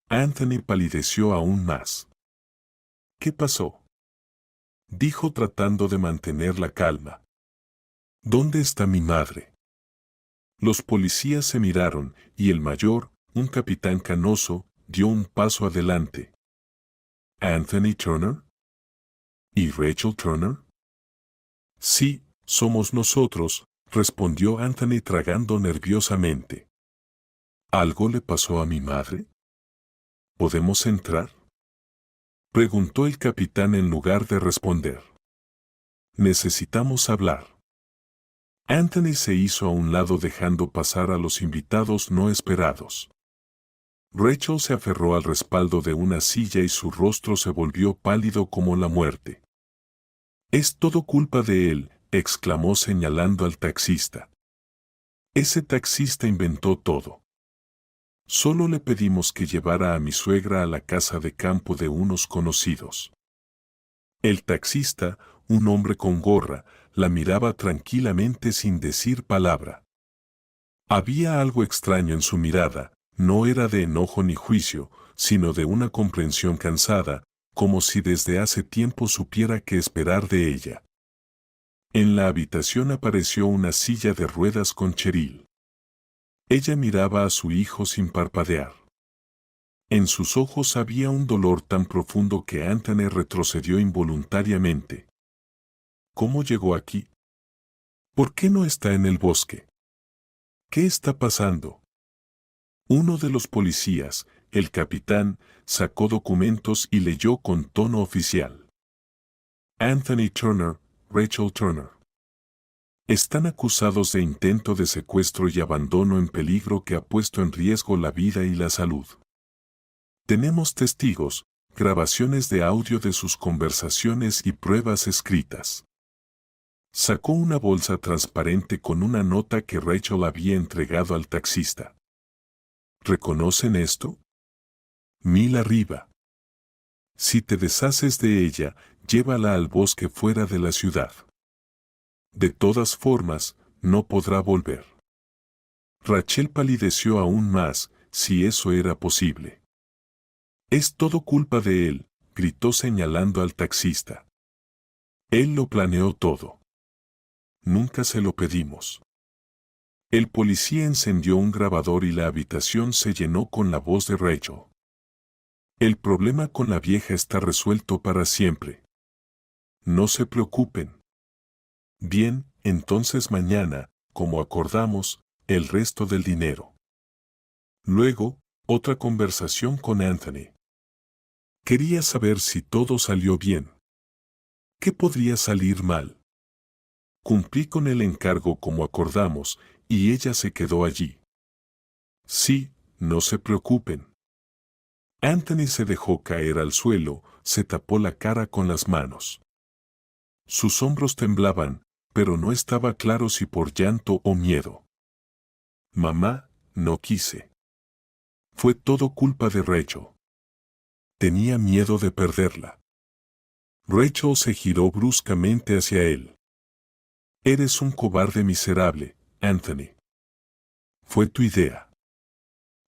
Anthony palideció aún más. ¿Qué pasó? Dijo tratando de mantener la calma. ¿Dónde está mi madre? Los policías se miraron y el mayor, un capitán canoso, dio un paso adelante. ¿Anthony Turner? ¿Y Rachel Turner? Sí, somos nosotros, respondió Anthony tragando nerviosamente. ¿Algo le pasó a mi madre? ¿Podemos entrar? Preguntó el capitán en lugar de responder. Necesitamos hablar. Anthony se hizo a un lado dejando pasar a los invitados no esperados. Rachel se aferró al respaldo de una silla y su rostro se volvió pálido como la muerte. «Es todo culpa de él», exclamó señalando al taxista. «Ese taxista inventó todo. Solo le pedimos que llevara a mi suegra a la casa de campo de unos conocidos». El taxista, un hombre con gorra, la miraba tranquilamente sin decir palabra. Había algo extraño en su mirada, no era de enojo ni juicio, sino de una comprensión cansada, como si desde hace tiempo supiera qué esperar de ella. En la habitación apareció una silla de ruedas con Cheryl. Ella miraba a su hijo sin parpadear. En sus ojos había un dolor tan profundo que Anthony retrocedió involuntariamente. ¿Cómo llegó aquí? ¿Por qué no está en el bosque? ¿Qué está pasando? Uno de los policías, el capitán, sacó documentos y leyó con tono oficial. Anthony Turner, Rachel Turner. Están acusados de intento de secuestro y abandono en peligro que ha puesto en riesgo la vida y la salud. Tenemos testigos, grabaciones de audio de sus conversaciones y pruebas escritas. Sacó una bolsa transparente con una nota que Rachel había entregado al taxista. ¿Reconocen esto? 1000 arriba. Si te deshaces de ella, llévala al bosque fuera de la ciudad. De todas formas, no podrá volver. Rachel palideció aún más, si eso era posible. «Es todo culpa de él», gritó señalando al taxista. «Él lo planeó todo. Nunca se lo pedimos». El policía encendió un grabador y la habitación se llenó con la voz de Rachel. «El problema con la vieja está resuelto para siempre. No se preocupen. Bien, entonces mañana, como acordamos, el resto del dinero». Luego, otra conversación con Anthony. Quería saber si todo salió bien. ¿Qué podría salir mal? Cumplí con el encargo como acordamos, y ella se quedó allí. Sí, no se preocupen. Anthony se dejó caer al suelo, se tapó la cara con las manos. Sus hombros temblaban, pero no estaba claro si por llanto o miedo. «Mamá, no quise. Fue todo culpa de Rachel. Tenía miedo de perderla». Rachel se giró bruscamente hacia él. «Eres un cobarde miserable, Anthony. Fue tu idea.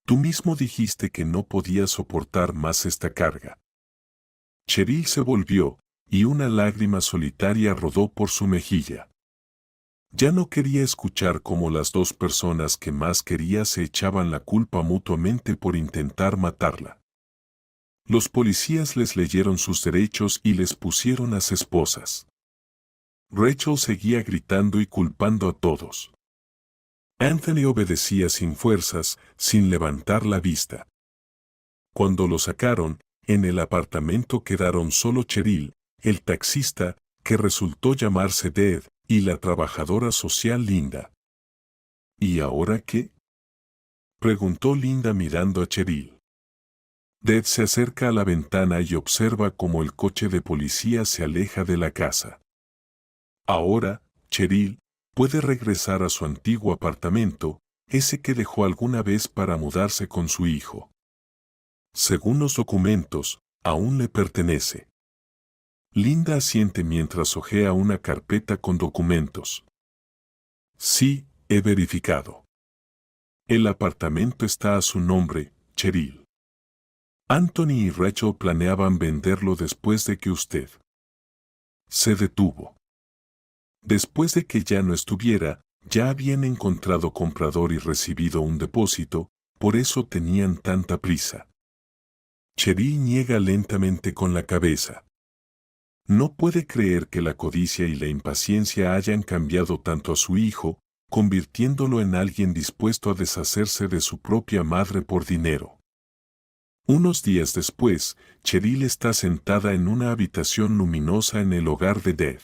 Tú mismo dijiste que no podías soportar más esta carga». Cheryl se volvió, y una lágrima solitaria rodó por su mejilla. Ya no quería escuchar cómo las dos personas que más quería se echaban la culpa mutuamente por intentar matarla. Los policías les leyeron sus derechos y les pusieron a esposas. Rachel seguía gritando y culpando a todos. Anthony obedecía sin fuerzas, sin levantar la vista. Cuando lo sacaron, en el apartamento quedaron solo Cheryl, el taxista, que resultó llamarse Deb, y la trabajadora social Linda. ¿Y ahora qué?, preguntó Linda mirando a Cheryl. Deb se acerca a la ventana y observa cómo el coche de policía se aleja de la casa. Ahora, Cheryl puede regresar a su antiguo apartamento, ese que dejó alguna vez para mudarse con su hijo. Según los documentos, aún le pertenece. Linda asiente mientras hojea una carpeta con documentos. Sí, he verificado. El apartamento está a su nombre, Cheryl. Anthony y Rachel planeaban venderlo después de que usted se detuvo. Después de que ya no estuviera, ya habían encontrado comprador y recibido un depósito, por eso tenían tanta prisa. Cheryl niega lentamente con la cabeza. No puede creer que la codicia y la impaciencia hayan cambiado tanto a su hijo, convirtiéndolo en alguien dispuesto a deshacerse de su propia madre por dinero. Unos días después, Cheryl está sentada en una habitación luminosa en el hogar de Deb.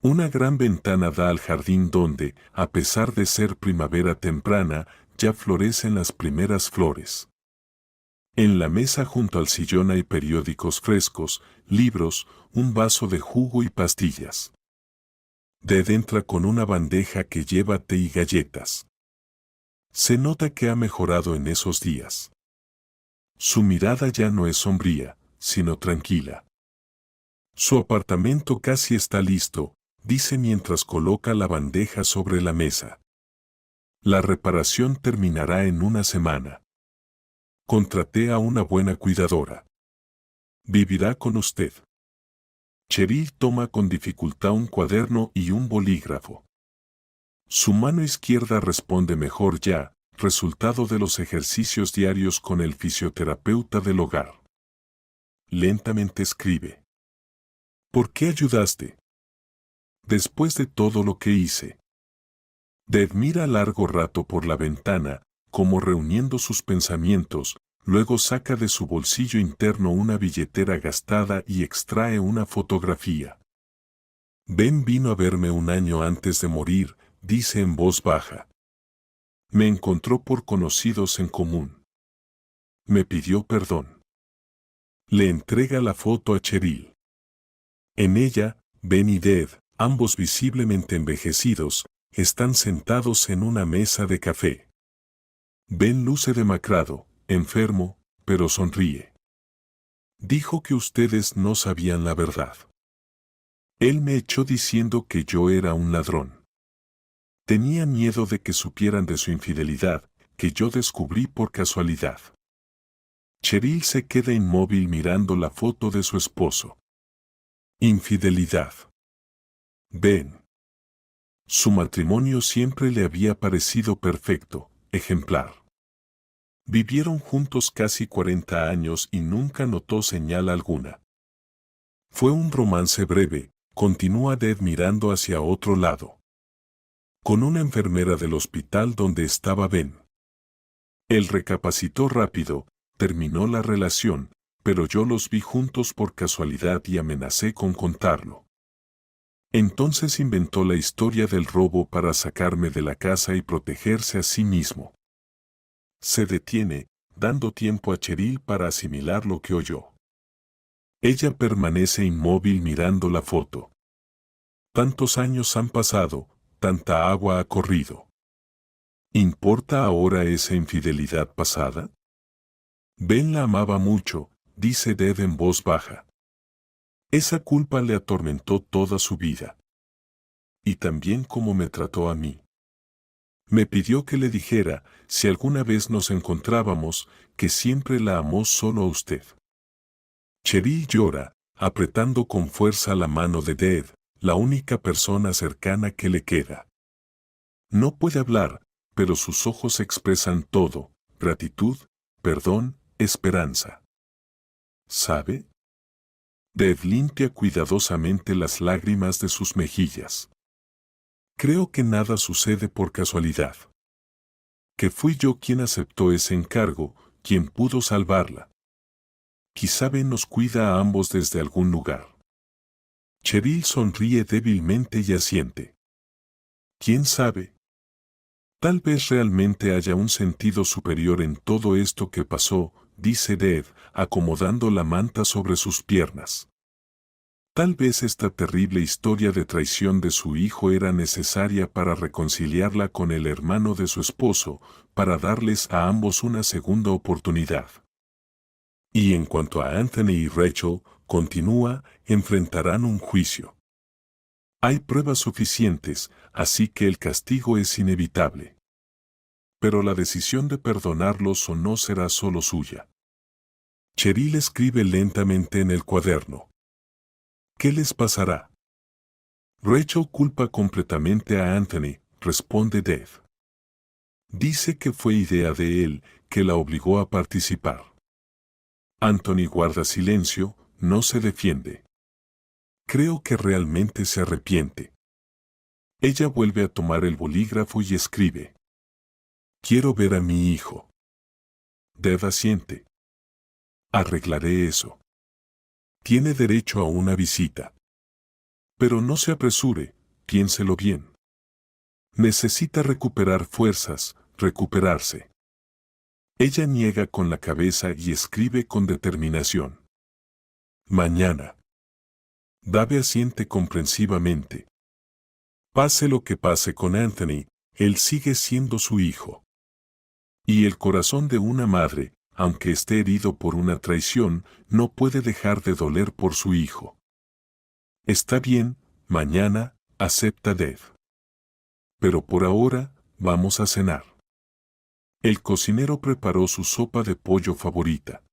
Una gran ventana da al jardín donde, a pesar de ser primavera temprana, ya florecen las primeras flores. En la mesa junto al sillón hay periódicos frescos, libros, un vaso de jugo y pastillas. Ded entra con una bandeja que lleva té y galletas. Se nota que ha mejorado en esos días. Su mirada ya no es sombría, sino tranquila. Su apartamento casi está listo, dice mientras coloca la bandeja sobre la mesa. La reparación terminará en una semana. Contraté a una buena cuidadora. Vivirá con usted. Cheryl toma con dificultad un cuaderno y un bolígrafo. Su mano izquierda responde mejor ya, resultado de los ejercicios diarios con el fisioterapeuta del hogar. Lentamente escribe. ¿Por qué ayudaste? Después de todo lo que hice. Ded mira largo rato por la ventana, como reuniendo sus pensamientos, luego saca de su bolsillo interno una billetera gastada y extrae una fotografía. Ben vino a verme un año antes de morir, dice en voz baja. Me encontró por conocidos en común. Me pidió perdón. Le entrega la foto a Cheryl. En ella, Ben y Ded, ambos visiblemente envejecidos, están sentados en una mesa de café. Ben luce demacrado, enfermo, pero sonríe. Dijo que ustedes no sabían la verdad. Él me echó diciendo que yo era un ladrón. Tenía miedo de que supieran de su infidelidad, que yo descubrí por casualidad. Cheryl se queda inmóvil mirando la foto de su esposo. Infidelidad. Ben. Su matrimonio siempre le había parecido perfecto, ejemplar. Vivieron juntos casi 40 años y nunca notó señal alguna. Fue un romance breve, continúa Ded mirando hacia otro lado. Con una enfermera del hospital donde estaba Ben. Él recapacitó rápido, terminó la relación, pero yo los vi juntos por casualidad y amenacé con contarlo. Entonces inventó la historia del robo para sacarme de la casa y protegerse a sí mismo. Se detiene, dando tiempo a Cheryl para asimilar lo que oyó. Ella permanece inmóvil mirando la foto. Tantos años han pasado, tanta agua ha corrido. ¿Importa ahora esa infidelidad pasada? Ben la amaba mucho, dice Ded en voz baja. Esa culpa le atormentó toda su vida. Y también cómo me trató a mí. Me pidió que le dijera, si alguna vez nos encontrábamos, que siempre la amó solo a usted. Cheryl llora, apretando con fuerza la mano de Ded, la única persona cercana que le queda. No puede hablar, pero sus ojos expresan todo, gratitud, perdón, esperanza. ¿Sabe? Ded limpia cuidadosamente las lágrimas de sus mejillas. Creo que nada sucede por casualidad. Que fui yo quien aceptó ese encargo, quien pudo salvarla. Quizá Ben nos cuida a ambos desde algún lugar. Cheryl sonríe débilmente y asiente. ¿Quién sabe? Tal vez realmente haya un sentido superior en todo esto que pasó, dice Ded, acomodando la manta sobre sus piernas. Tal vez esta terrible historia de traición de su hijo era necesaria para reconciliarla con el hermano de su esposo, para darles a ambos una segunda oportunidad. Y en cuanto a Anthony y Rachel, continúa, enfrentarán un juicio. Hay pruebas suficientes, así que el castigo es inevitable. Pero la decisión de perdonarlos o no será solo suya. Cheryl escribe lentamente en el cuaderno. ¿Qué les pasará? Rachel culpa completamente a Anthony, responde Ded. Dice que fue idea de él, que la obligó a participar. Anthony guarda silencio, no se defiende. Creo que realmente se arrepiente. Ella vuelve a tomar el bolígrafo y escribe. Quiero ver a mi hijo. Ded asiente. Arreglaré eso. Tiene derecho a una visita. Pero no se apresure, piénselo bien. Necesita recuperar fuerzas, recuperarse. Ella niega con la cabeza y escribe con determinación. Mañana. Dave asiente comprensivamente. Pase lo que pase con Anthony, él sigue siendo su hijo. Y el corazón de una madre, aunque esté herido por una traición, no puede dejar de doler por su hijo. Está bien, mañana, acepta Dave. Pero por ahora, vamos a cenar. El cocinero preparó su sopa de pollo favorita.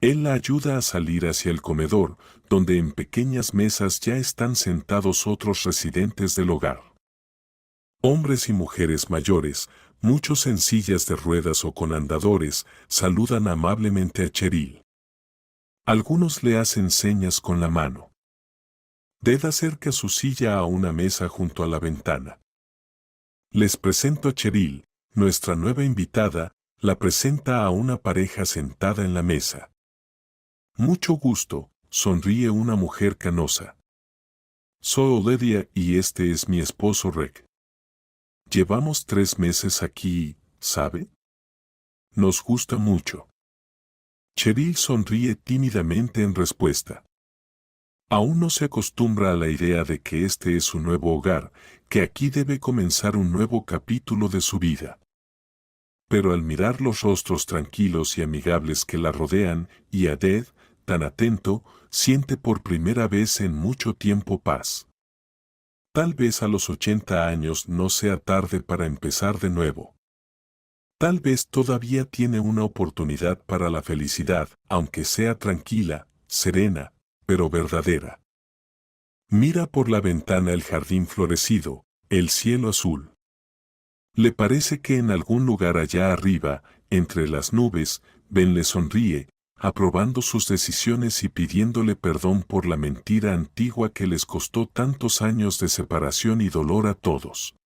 Él la ayuda a salir hacia el comedor, donde en pequeñas mesas ya están sentados otros residentes del hogar. Hombres y mujeres mayores, muchos en sillas de ruedas o con andadores, saludan amablemente a Cheryl. Algunos le hacen señas con la mano. Ded acerca su silla a una mesa junto a la ventana. Les presento a Cheryl, nuestra nueva invitada, la presenta a una pareja sentada en la mesa. Mucho gusto, sonríe una mujer canosa. Soy Olivia y este es mi esposo Rick. Llevamos 3 meses aquí, ¿sabe? Nos gusta mucho. Cheryl sonríe tímidamente en respuesta. Aún no se acostumbra a la idea de que este es su nuevo hogar, que aquí debe comenzar un nuevo capítulo de su vida. Pero al mirar los rostros tranquilos y amigables que la rodean, y a Ded, tan atento, siente por primera vez en mucho tiempo paz. Tal vez a los 80 años no sea tarde para empezar de nuevo. Tal vez todavía tiene una oportunidad para la felicidad, aunque sea tranquila, serena, pero verdadera. Mira por la ventana el jardín florecido, el cielo azul. Le parece que en algún lugar allá arriba, entre las nubes, Ben le sonríe, aprobando sus decisiones y pidiéndole perdón por la mentira antigua que les costó tantos años de separación y dolor a todos.